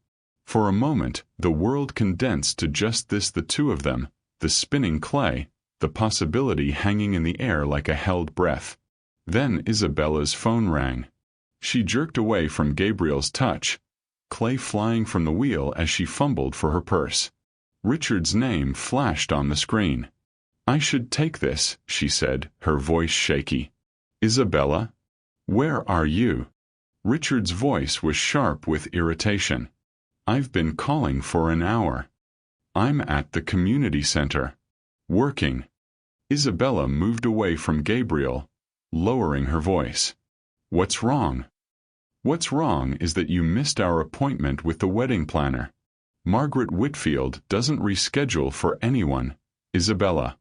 For a moment, the world condensed to just this, the two of them, the spinning clay, the possibility hanging in the air like a held breath. Then Isabella's phone rang. She jerked away from Gabriel's touch, clay flying from the wheel as she fumbled for her purse. Richard's name flashed on the screen. "I should take this," she said, her voice shaky. "Isabella? Where are you?" Richard's voice was sharp with irritation. "I've been calling for an hour. I'm at the community center. Working." Isabella moved away from Gabriel, lowering her voice. "What's wrong?" What's wrong is that you missed our appointment with the wedding planner. Margaret Whitfield doesn't reschedule for anyone, Isabella.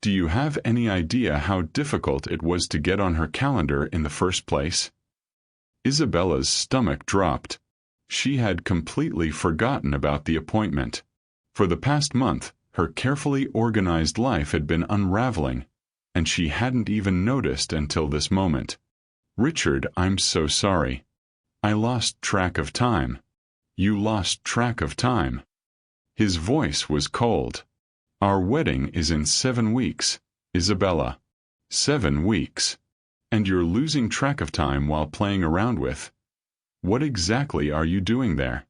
Do you have any idea how difficult it was to get on her calendar in the first place? Isabella's stomach dropped. She had completely forgotten about the appointment. For the past month, her carefully organized life had been unraveling, and she hadn't even noticed until this moment. Richard, I'm so sorry. I lost track of time. You lost track of time. His voice was cold. Our wedding is in 7 weeks, Isabella. 7 weeks. And you're losing track of time while playing around with. What exactly are you doing there?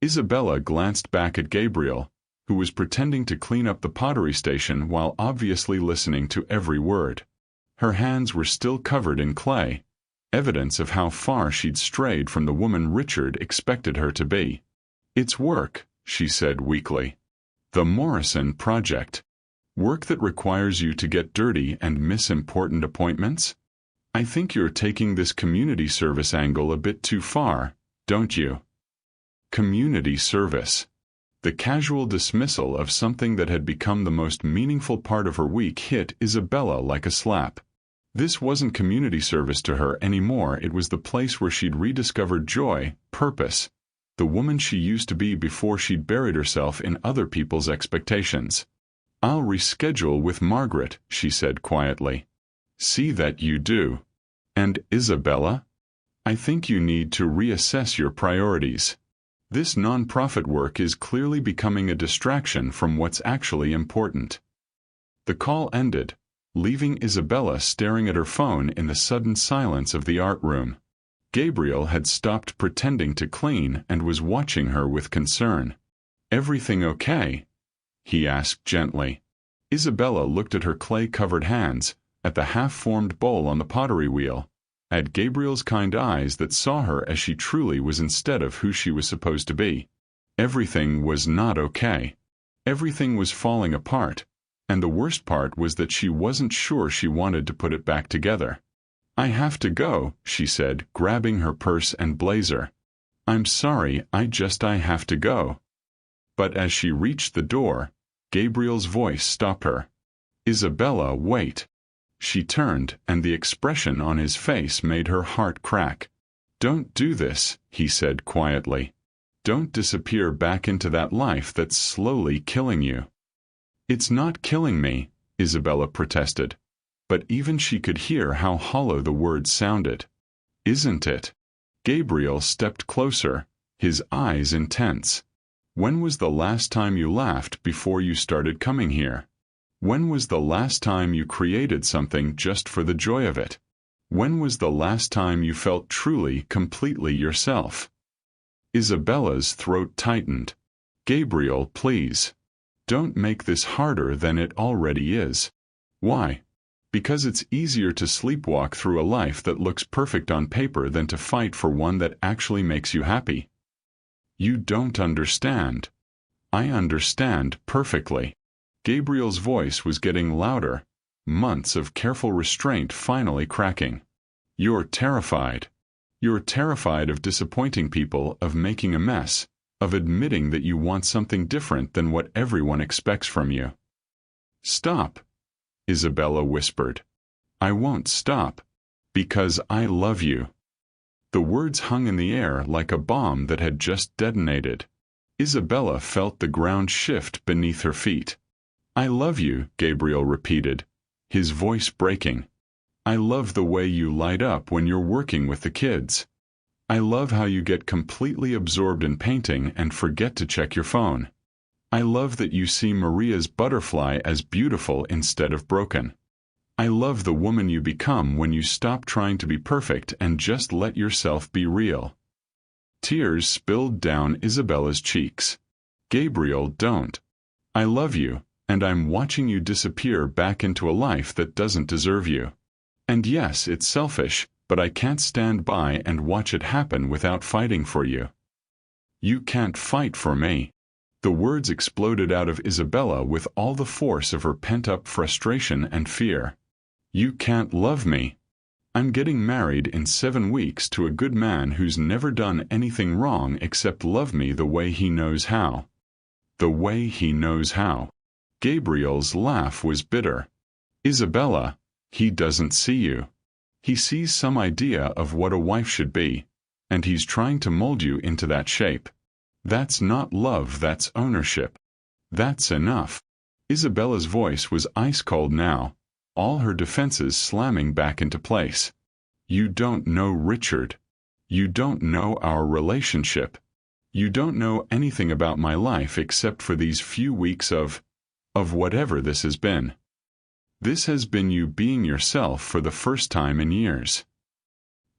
Isabella glanced back at Gabriel, who was pretending to clean up the pottery station while obviously listening to every word. Her hands were still covered in clay, evidence of how far she'd strayed from the woman Richard expected her to be. It's work, she said weakly. The Morrison Project. Work that requires you to get dirty and miss important appointments? I think you're taking this community service angle a bit too far, don't you? Community service. The casual dismissal of something that had become the most meaningful part of her week hit Isabella like a slap. This wasn't community service to her anymore. It was the place where she'd rediscovered joy, purpose, the woman she used to be before she'd buried herself in other people's expectations. I'll reschedule with Margaret, she said quietly. See that you do. And Isabella? I think you need to reassess your priorities. This nonprofit work is clearly becoming a distraction from what's actually important. The call ended, leaving Isabella staring at her phone in the sudden silence of the art room. Gabriel had stopped pretending to clean and was watching her with concern. Everything okay? He asked gently. Isabella looked at her clay-covered hands, at the half-formed bowl on the pottery wheel, at Gabriel's kind eyes that saw her as she truly was instead of who she was supposed to be. Everything was not okay. Everything was falling apart, and the worst part was that she wasn't sure she wanted to put it back together. I have to go, she said, grabbing her purse and blazer. I'm sorry, I have to go. But as she reached the door, Gabriel's voice stopped her. Isabella, wait. She turned, and the expression on his face made her heart crack. Don't do this, he said quietly. Don't disappear back into that life that's slowly killing you. It's not killing me, Isabella protested. But even she could hear how hollow the words sounded. Isn't it? Gabriel stepped closer, his eyes intense. When was the last time you laughed before you started coming here? When was the last time you created something just for the joy of it? When was the last time you felt truly, completely yourself? Isabella's throat tightened. Gabriel, please. Don't make this harder than it already is. Why? Because it's easier to sleepwalk through a life that looks perfect on paper than to fight for one that actually makes you happy. You don't understand. I understand perfectly. Gabriel's voice was getting louder, months of careful restraint finally cracking. You're terrified. You're terrified of disappointing people, of making a mess, of admitting that you want something different than what everyone expects from you. Stop, Isabella whispered. I won't stop. Because I love you. The words hung in the air like a bomb that had just detonated. Isabella felt the ground shift beneath her feet. I love you, Gabriel repeated, his voice breaking. I love the way you light up when you're working with the kids. I love how you get completely absorbed in painting and forget to check your phone. I love that you see Maria's butterfly as beautiful instead of broken. I love the woman you become when you stop trying to be perfect and just let yourself be real. Tears spilled down Isabella's cheeks. Gabriel, don't. I love you, and I'm watching you disappear back into a life that doesn't deserve you. And yes, it's selfish, but I can't stand by and watch it happen without fighting for you. You can't fight for me. The words exploded out of Isabella with all the force of her pent-up frustration and fear. You can't love me. I'm getting married in 7 weeks to a good man who's never done anything wrong except love me the way he knows how. The way he knows how. Gabriel's laugh was bitter. Isabella, he doesn't see you. He sees some idea of what a wife should be, and he's trying to mold you into that shape. That's not love, that's ownership. That's enough. Isabella's voice was ice-cold now, all her defenses slamming back into place. You don't know Richard. You don't know our relationship. You don't know anything about my life except for these few weeks of whatever this has been. This has been you being yourself for the first time in years.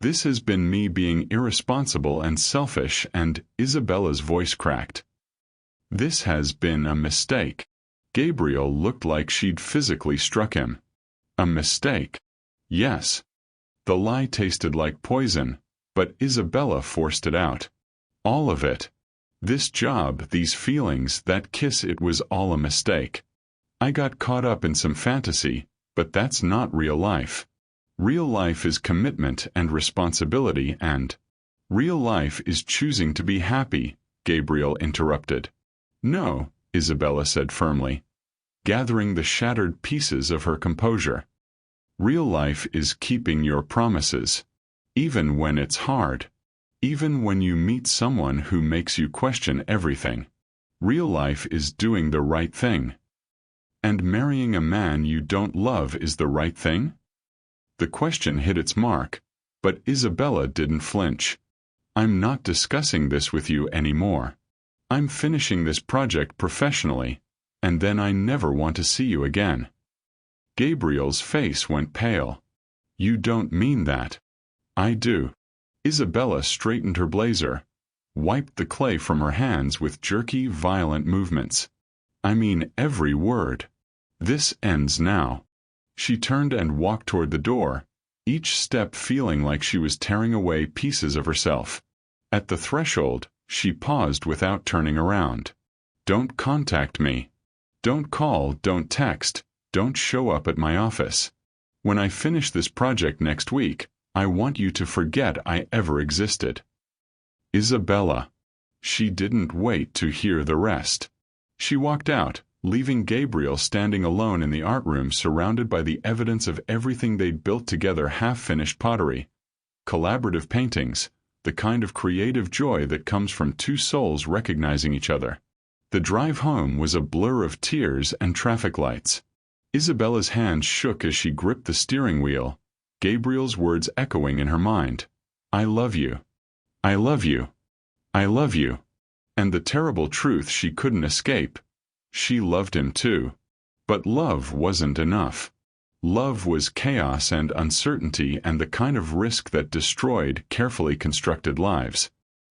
This has been me being irresponsible and selfish, and Isabella's voice cracked. This has been a mistake. Gabriel looked like she'd physically struck him. A mistake. Yes. The lie tasted like poison, but Isabella forced it out. All of it. This job, these feelings, that kiss, it was all a mistake. I got caught up in some fantasy, but that's not real life. Real life is commitment and responsibility, and real life is choosing to be happy, Gabriel interrupted. No, Isabella said firmly, gathering the shattered pieces of her composure. Real life is keeping your promises, even when it's hard, even when you meet someone who makes you question everything. Real life is doing the right thing. And marrying a man you don't love is the right thing? The question hit its mark, but Isabella didn't flinch. I'm not discussing this with you anymore. I'm finishing this project professionally, and then I never want to see you again. Gabriel's face went pale. You don't mean that. I do. Isabella straightened her blazer, wiped the clay from her hands with jerky, violent movements. I mean every word. This ends now. She turned and walked toward the door, each step feeling like she was tearing away pieces of herself. At the threshold, she paused without turning around. Don't contact me. Don't call, don't text, don't show up at my office. When I finish this project next week, I want you to forget I ever existed. Isabella. She didn't wait to hear the rest. She walked out, leaving Gabriel standing alone in the art room surrounded by the evidence of everything they'd built together: half-finished pottery, collaborative paintings, the kind of creative joy that comes from two souls recognizing each other. The drive home was a blur of tears and traffic lights. Isabella's hands shook as she gripped the steering wheel, Gabriel's words echoing in her mind. I love you. I love you. I love you. And the terrible truth she couldn't escape. She loved him too. But love wasn't enough. Love was chaos and uncertainty and the kind of risk that destroyed carefully constructed lives.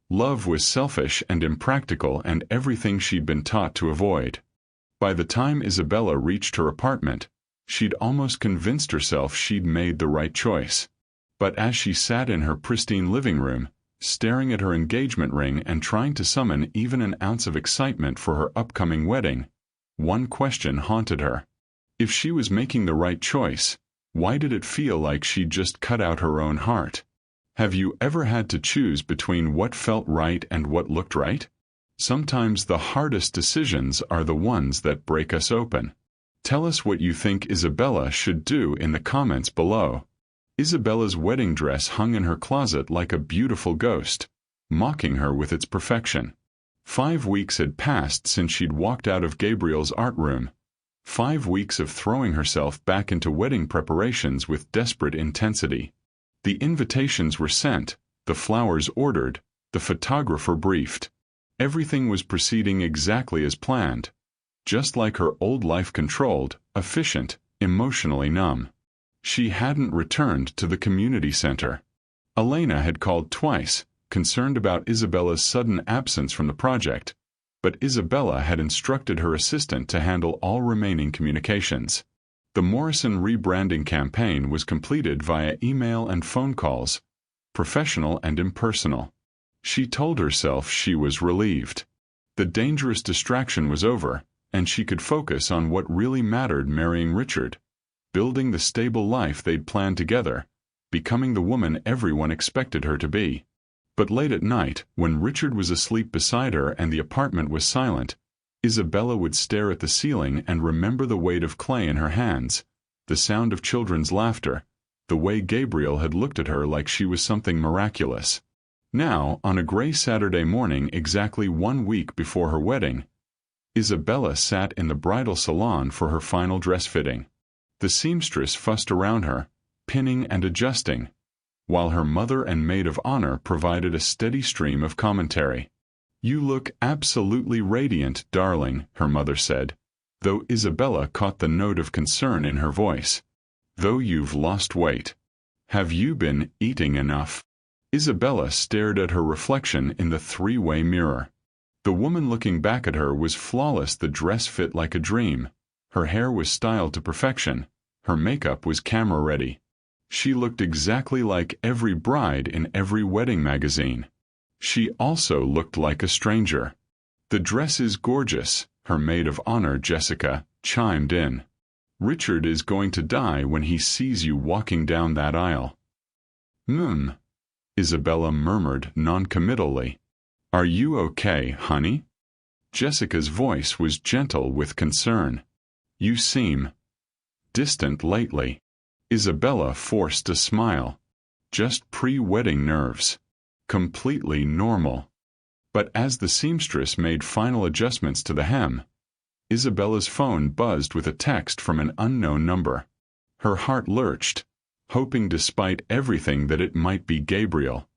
Love was selfish and impractical and everything she'd been taught to avoid. By the time Isabella reached her apartment, she'd almost convinced herself she'd made the right choice. But as she sat in her pristine living room, staring at her engagement ring and trying to summon even an ounce of excitement for her upcoming wedding, one question haunted her. If she was making the right choice, why did it feel like she'd just cut out her own heart? Have you ever had to choose between what felt right and what looked right? Sometimes the hardest decisions are the ones that break us open. Tell us what you think Isabella should do in the comments below. Isabella's wedding dress hung in her closet like a beautiful ghost, mocking her with its perfection. 5 weeks had passed since she'd walked out of Gabriel's art room. 5 weeks of throwing herself back into wedding preparations with desperate intensity. The invitations were sent, the flowers ordered, the photographer briefed. Everything was proceeding exactly as planned, just like her old life: controlled, efficient, emotionally numb. She hadn't returned to the community center. Elena had called twice, concerned about Isabella's sudden absence from the project, but Isabella had instructed her assistant to handle all remaining communications. The Morrison rebranding campaign was completed via email and phone calls, professional and impersonal. She told herself she was relieved. The dangerous distraction was over, and she could focus on what really mattered: marrying Richard, building the stable life they'd planned together, becoming the woman everyone expected her to be. But late at night, when Richard was asleep beside her and the apartment was silent, Isabella would stare at the ceiling and remember the weight of clay in her hands, the sound of children's laughter, the way Gabriel had looked at her like she was something miraculous. Now, on a gray Saturday morning exactly 1 week before her wedding, Isabella sat in the bridal salon for her final dress fitting. The seamstress fussed around her, pinning and adjusting, while her mother and maid of honor provided a steady stream of commentary. "You look absolutely radiant, darling," her mother said, though Isabella caught the note of concern in her voice. "Though you've lost weight. Have you been eating enough?" Isabella stared at her reflection in the three-way mirror. The woman looking back at her was flawless. The dress fit like a dream. Her hair was styled to perfection. Her makeup was camera-ready. She looked exactly like every bride in every wedding magazine. She also looked like a stranger. "The dress is gorgeous," her maid of honor, Jessica, chimed in. "Richard is going to die when he sees you walking down that aisle." Isabella murmured noncommittally. "Are you okay, honey?" Jessica's voice was gentle with concern. "You seem distant lately." Isabella forced a smile. "Just pre-wedding nerves. Completely normal." But as the seamstress made final adjustments to the hem, Isabella's phone buzzed with a text from an unknown number. Her heart lurched, hoping despite everything that it might be Gabriel.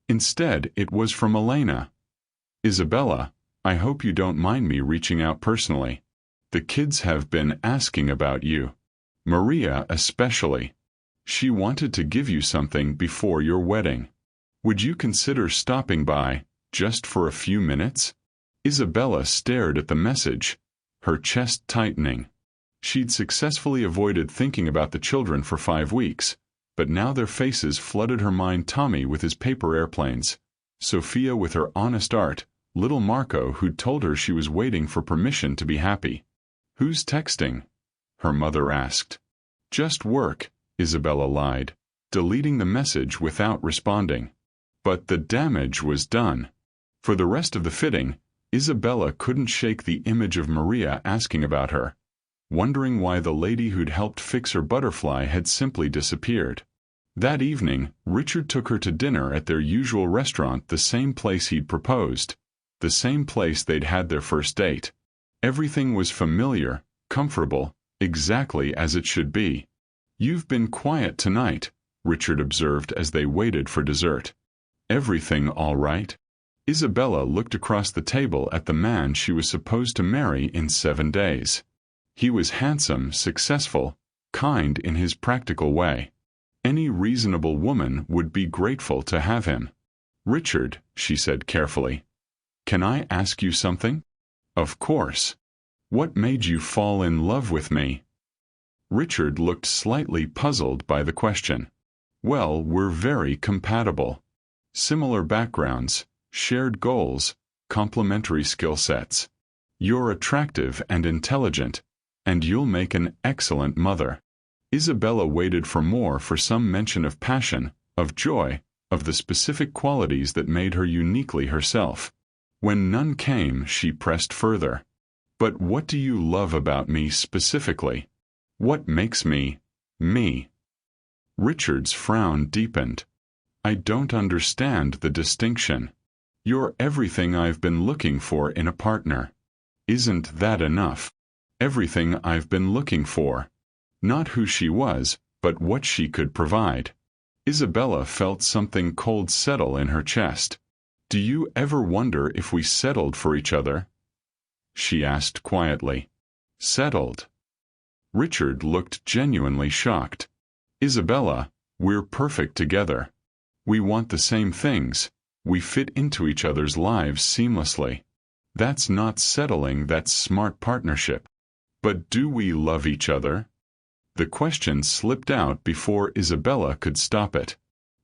Instead, it was from Elena. "Isabella, I hope you don't mind me reaching out personally. The kids have been asking about you. Maria especially. She wanted to give you something before your wedding. Would you consider stopping by, just for a few minutes?" Isabella stared at the message, her chest tightening. She'd successfully avoided thinking about the children for 5 weeks, but now their faces flooded her mind. Tommy with his paper airplanes, Sophia with her honest art, little Marco who'd told her she was waiting for permission to be happy. "Who's texting?" her mother asked. "Just work," Isabella lied, deleting the message without responding. But the damage was done. For the rest of the fitting, Isabella couldn't shake the image of Maria asking about her, wondering why the lady who'd helped fix her butterfly had simply disappeared. That evening, Richard took her to dinner at their usual restaurant, the same place he'd proposed, the same place they'd had their first date. Everything was familiar, comfortable, exactly as it should be. "You've been quiet tonight," Richard observed as they waited for dessert. "Everything all right?" Isabella looked across the table at the man she was supposed to marry in 7 days. He was handsome, successful, kind in his practical way. Any reasonable woman would be grateful to have him. "Richard," she said carefully, "can I ask you something?" "Of course. What made you fall in love with me?" Richard looked slightly puzzled by the question. "Well, we're very compatible. Similar backgrounds, shared goals, complementary skill sets. You're attractive and intelligent, and you'll make an excellent mother." Isabella waited for more, for some mention of passion, of joy, of the specific qualities that made her uniquely herself. When none came, she pressed further. "But what do you love about me specifically? What makes me, me?" Richard's frown deepened. "I don't understand the distinction. You're everything I've been looking for in a partner. Isn't that enough? Everything I've been looking for. Not who she was, but what she could provide." Isabella felt something cold settle in her chest. "Do you ever wonder if we settled for each other?" she asked quietly. "Settled?" Richard looked genuinely shocked. "Isabella, we're perfect together. We want the same things. We fit into each other's lives seamlessly. That's not settling, that's smart partnership. But do we love each other?" The question slipped out before Isabella could stop it.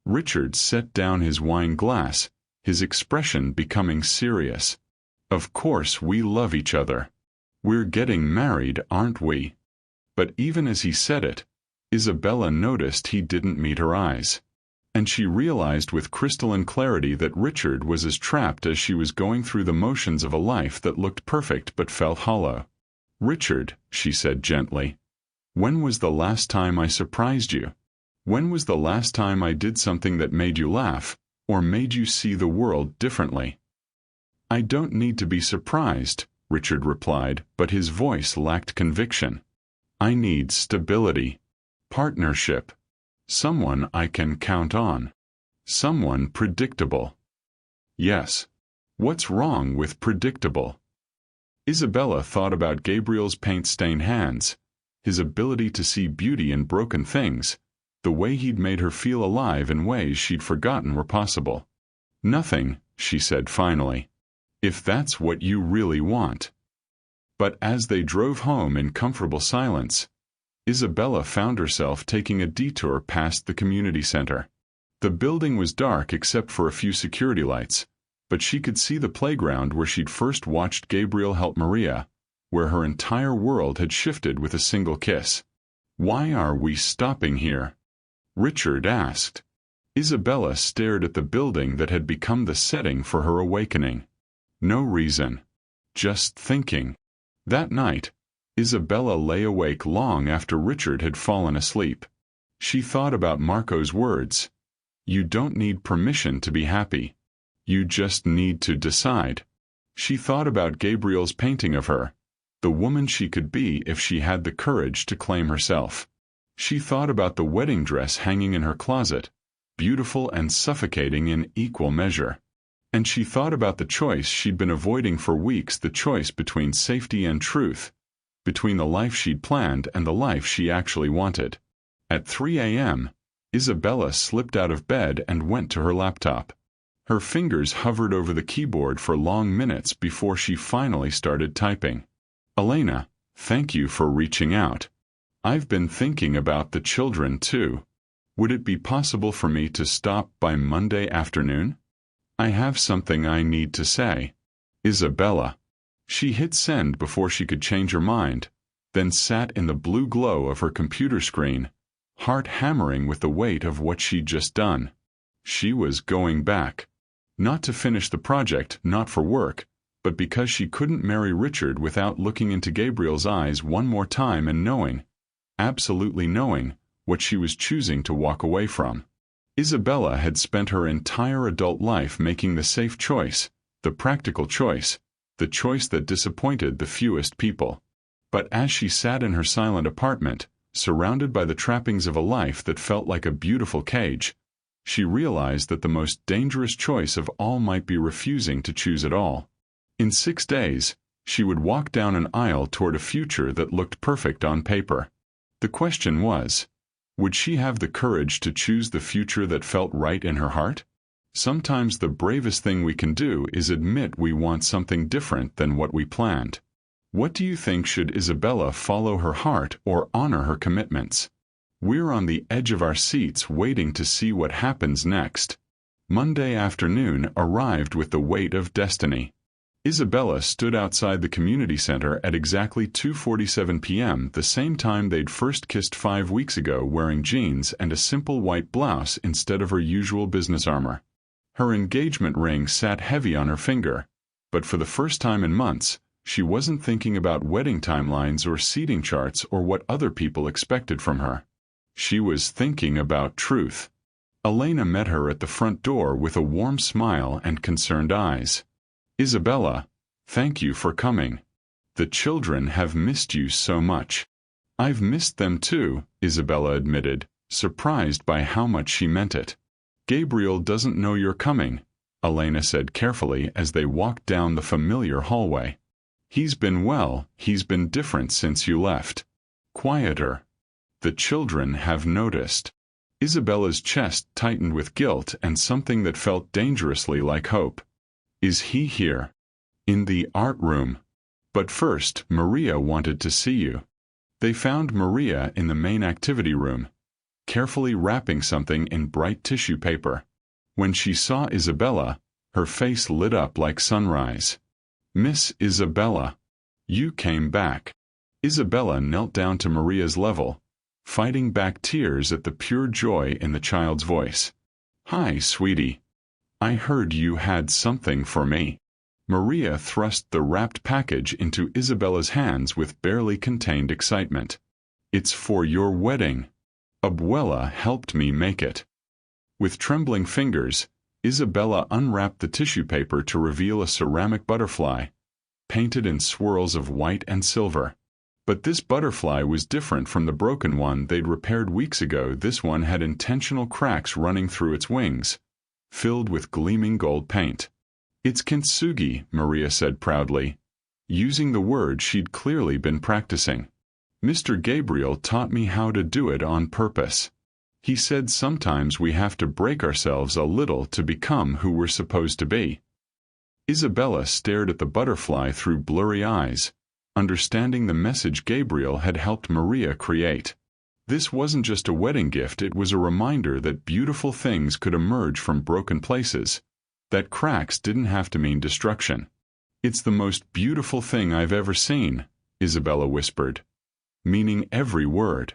Richard set down his wine glass, his expression becoming serious. "Of course we love each other. We're getting married, aren't we?" But even as he said it, Isabella noticed he didn't meet her eyes. And she realized with crystalline clarity that Richard was as trapped as she was, going through the motions of a life that looked perfect but felt hollow. "Richard," she said gently, "when was the last time I surprised you? When was the last time I did something that made you laugh, or made you see the world differently?" "I don't need to be surprised," Richard replied, but his voice lacked conviction. "I need stability, partnership, someone I can count on, someone predictable." "Yes. What's wrong with predictable?" Isabella thought about Gabriel's paint-stained hands, his ability to see beauty in broken things, the way he'd made her feel alive in ways she'd forgotten were possible. "Nothing," she said finally, "if that's what you really want." But as they drove home in comfortable silence, Isabella found herself taking a detour past the community center. The building was dark except for a few security lights, but she could see the playground where she'd first watched Gabriel help Maria, where her entire world had shifted with a single kiss. "Why are we stopping here?" Richard asked. Isabella stared at the building that had become the setting for her awakening. "No reason. Just thinking." That night, Isabella lay awake long after Richard had fallen asleep. She thought about Marco's words. "You don't need permission to be happy. You just need to decide." She thought about Gabriel's painting of her, the woman she could be if she had the courage to claim herself. She thought about the wedding dress hanging in her closet, beautiful and suffocating in equal measure. And she thought about the choice she'd been avoiding for weeks, the choice between safety and truth, between the life she'd planned and the life she actually wanted. At 3 a.m., Isabella slipped out of bed and went to her laptop. Her fingers hovered over the keyboard for long minutes before she finally started typing. "Elena, thank you for reaching out. I've been thinking about the children too. Would it be possible for me to stop by Monday afternoon? I have something I need to say. Isabella." She hit send before she could change her mind, then sat in the blue glow of her computer screen, heart hammering with the weight of what she'd just done. She was going back. Not to finish the project, not for work, but because she couldn't marry Richard without looking into Gabriel's eyes one more time and knowing, absolutely knowing, what she was choosing to walk away from. Isabella had spent her entire adult life making the safe choice, the practical choice, the choice that disappointed the fewest people. But as she sat in her silent apartment, surrounded by the trappings of a life that felt like a beautiful cage, she realized that the most dangerous choice of all might be refusing to choose at all. In 6 days, she would walk down an aisle toward a future that looked perfect on paper. The question was, would she have the courage to choose the future that felt right in her heart? Sometimes the bravest thing we can do is admit we want something different than what we planned. What do you think? Should Isabella follow her heart or honor her commitments? We're on the edge of our seats waiting to see what happens next. Monday afternoon arrived with the weight of destiny. Isabella stood outside the community center at exactly 2:47 p.m., the same time they'd first kissed 5 weeks ago, wearing jeans and a simple white blouse instead of her usual business armor. Her engagement ring sat heavy on her finger, but for the first time in months, she wasn't thinking about wedding timelines or seating charts or what other people expected from her. She was thinking about truth. Elena met her at the front door with a warm smile and concerned eyes. "Isabella, thank you for coming. The children have missed you so much." "I've missed them too," Isabella admitted, surprised by how much she meant it. "Gabriel doesn't know you're coming," Elena said carefully as they walked down the familiar hallway. "He's been different since you left. Quieter. The children have noticed." Isabella's chest tightened with guilt and something that felt dangerously like hope. "Is he here?" "In the art room. But first, Maria wanted to see you." They found Maria in the main activity room, carefully wrapping something in bright tissue paper. When she saw Isabella, her face lit up like sunrise. "Miss Isabella, you came back." Isabella knelt down to Maria's level, fighting back tears at the pure joy in the child's voice. "Hi, sweetie. I heard you had something for me." Maria thrust the wrapped package into Isabella's hands with barely contained excitement. "It's for your wedding. Abuela helped me make it." With trembling fingers, Isabella unwrapped the tissue paper to reveal a ceramic butterfly, painted in swirls of white and silver. But this butterfly was different from the broken one they'd repaired weeks ago. This one had intentional cracks running through its wings, filled with gleaming gold paint. "It's Kintsugi," Maria said proudly, using the word she'd clearly been practicing. "Mr. Gabriel taught me how to do it on purpose. He said sometimes we have to break ourselves a little to become who we're supposed to be." Isabella stared at the butterfly through blurry eyes, understanding the message Gabriel had helped Maria create. This wasn't just a wedding gift, it was a reminder that beautiful things could emerge from broken places, that cracks didn't have to mean destruction. "It's the most beautiful thing I've ever seen," Isabella whispered, meaning every word.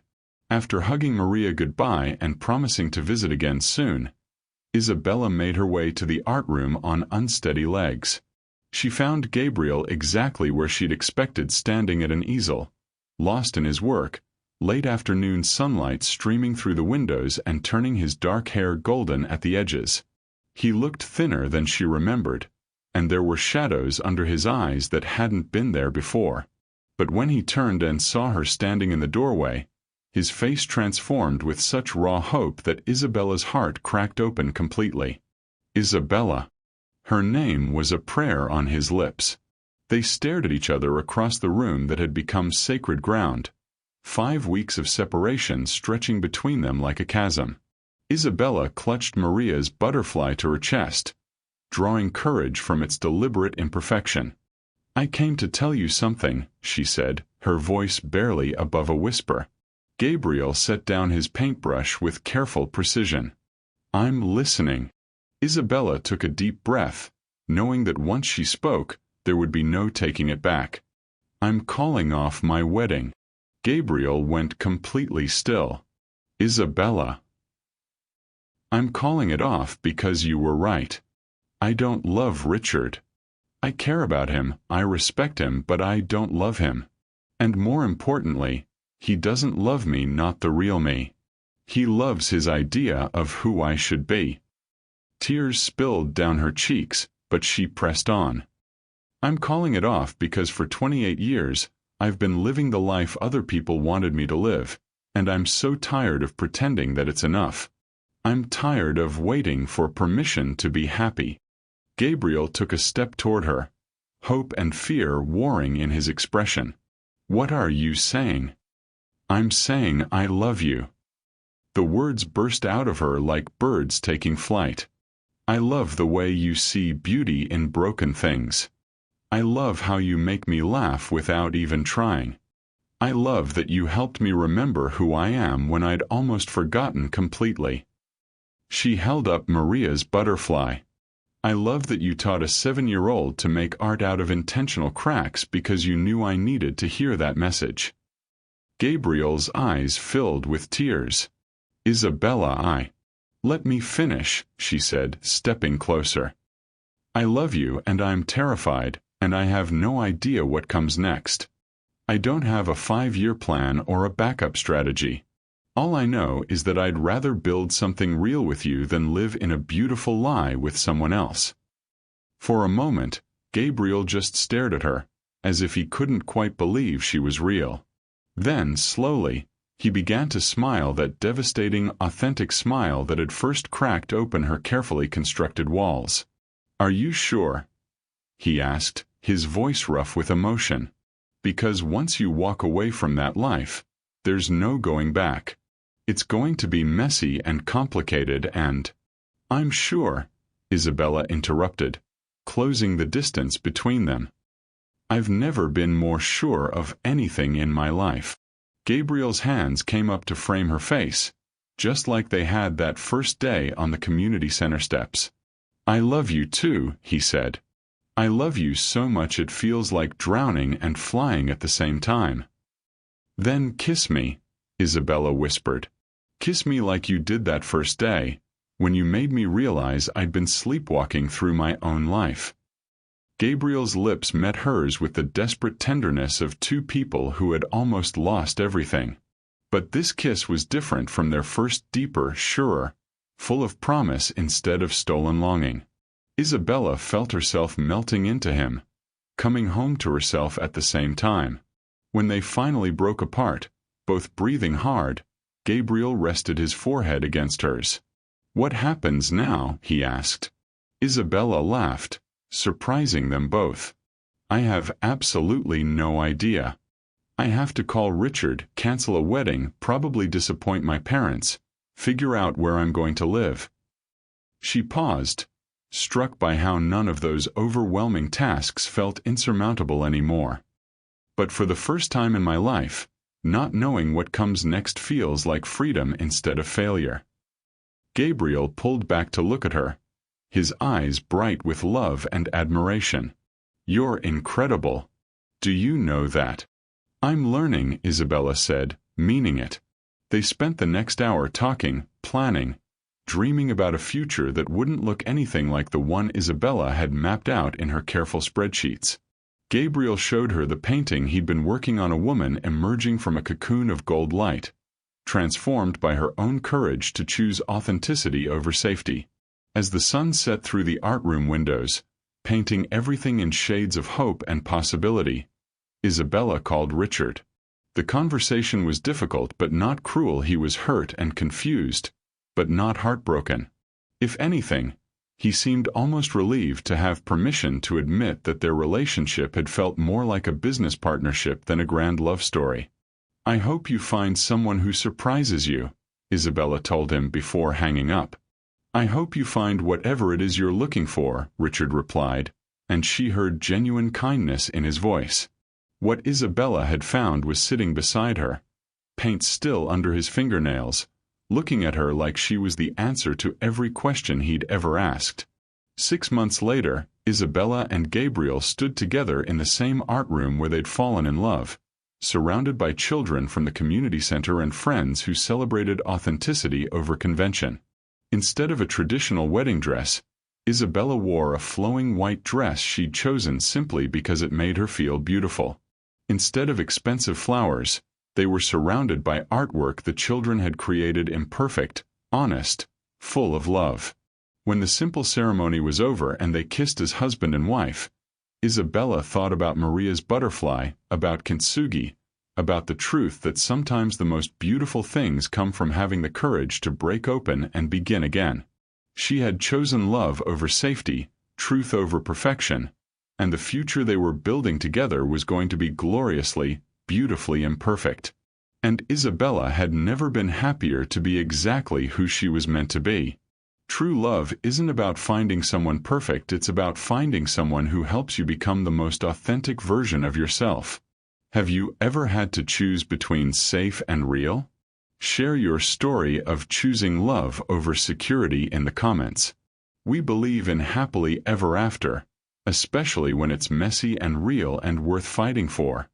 After hugging Maria goodbye and promising to visit again soon, Isabella made her way to the art room on unsteady legs. She found Gabriel exactly where she'd expected, standing at an easel, lost in his work, late afternoon sunlight streaming through the windows and turning his dark hair golden at the edges. He looked thinner than she remembered, and there were shadows under his eyes that hadn't been there before. But when he turned and saw her standing in the doorway, his face transformed with such raw hope that Isabella's heart cracked open completely. Isabella. Her name was a prayer on his lips. They stared at each other across the room that had become sacred ground, 5 weeks of separation stretching between them like a chasm. Isabella clutched Maria's butterfly to her chest, drawing courage from its deliberate imperfection. "I came to tell you something," she said, her voice barely above a whisper. Gabriel set down his paintbrush with careful precision. "I'm listening." Isabella took a deep breath, knowing that once she spoke, there would be no taking it back. "I'm calling off my wedding." Gabriel went completely still. "Isabella." "I'm calling it off because you were right. I don't love Richard. I care about him, I respect him, but I don't love him. And more importantly, he doesn't love me, not the real me. He loves his idea of who I should be." Tears spilled down her cheeks, but she pressed on. "I'm calling it off because for 28 years, I've been living the life other people wanted me to live, and I'm so tired of pretending that it's enough. I'm tired of waiting for permission to be happy." Gabriel took a step toward her, hope and fear warring in his expression. "What are you saying?" "I'm saying I love you." The words burst out of her like birds taking flight. "I love the way you see beauty in broken things. I love how you make me laugh without even trying. I love that you helped me remember who I am when I'd almost forgotten completely." She held up Maria's butterfly. "I love that you taught a 7-year-old to make art out of intentional cracks because you knew I needed to hear that message." Gabriel's eyes filled with tears. "Isabella, Let me finish," she said, stepping closer. "I love you and I'm terrified, and I have no idea what comes next. I don't have a 5-year plan or a backup strategy. All I know is that I'd rather build something real with you than live in a beautiful lie with someone else." For a moment, Gabriel just stared at her, as if he couldn't quite believe she was real. Then, slowly, he began to smile, that devastating, authentic smile that had first cracked open her carefully constructed walls. "Are you sure?" he asked, his voice rough with emotion. "Because once you walk away from that life, there's no going back. It's going to be messy and complicated and—" "I'm sure," Isabella interrupted, closing the distance between them. "I've never been more sure of anything in my life." Gabriel's hands came up to frame her face, just like they had that first day on the community center steps. "I love you too," he said. "I love you so much it feels like drowning and flying at the same time." "Then kiss me," Isabella whispered. "Kiss me like you did that first day, when you made me realize I'd been sleepwalking through my own life." Gabriel's lips met hers with the desperate tenderness of two people who had almost lost everything. But this kiss was different from their first, deeper, surer, full of promise instead of stolen longing. Isabella felt herself melting into him, coming home to herself at the same time. When they finally broke apart, both breathing hard, Gabriel rested his forehead against hers. "What happens now?" he asked. Isabella laughed, surprising them both. "I have absolutely no idea. I have to call Richard, cancel a wedding, probably disappoint my parents, figure out where I'm going to live." She paused, struck by how none of those overwhelming tasks felt insurmountable anymore. "But for the first time in my life, not knowing what comes next feels like freedom instead of failure." Gabriel pulled back to look at her, his eyes bright with love and admiration. "You're incredible. Do you know that?" "I'm learning," Isabella said, meaning it. They spent the next hour talking, planning, dreaming about a future that wouldn't look anything like the one Isabella had mapped out in her careful spreadsheets. Gabriel showed her the painting he'd been working on, a woman emerging from a cocoon of gold light, transformed by her own courage to choose authenticity over safety. As the sun set through the art room windows, painting everything in shades of hope and possibility, Isabella called Richard. The conversation was difficult but not cruel. He was hurt and confused, but not heartbroken. If anything, he seemed almost relieved to have permission to admit that their relationship had felt more like a business partnership than a grand love story. "I hope you find someone who surprises you," Isabella told him before hanging up. "I hope you find whatever it is you're looking for," Richard replied, and she heard genuine kindness in his voice. What Isabella had found was sitting beside her, paint still under his fingernails, looking at her like she was the answer to every question he'd ever asked. 6 months later, Isabella and Gabriel stood together in the same art room where they'd fallen in love, surrounded by children from the community center and friends who celebrated authenticity over convention. Instead of a traditional wedding dress, Isabella wore a flowing white dress she'd chosen simply because it made her feel beautiful. Instead of expensive flowers, they were surrounded by artwork the children had created, imperfect, honest, full of love. When the simple ceremony was over and they kissed as husband and wife, Isabella thought about Maria's butterfly, about Kintsugi, about the truth that sometimes the most beautiful things come from having the courage to break open and begin again. She had chosen love over safety, truth over perfection, and the future they were building together was going to be gloriously, beautifully imperfect. And Isabella had never been happier to be exactly who she was meant to be. True love isn't about finding someone perfect, it's about finding someone who helps you become the most authentic version of yourself. Have you ever had to choose between safe and real? Share your story of choosing love over security in the comments. We believe in happily ever after, especially when it's messy and real and worth fighting for.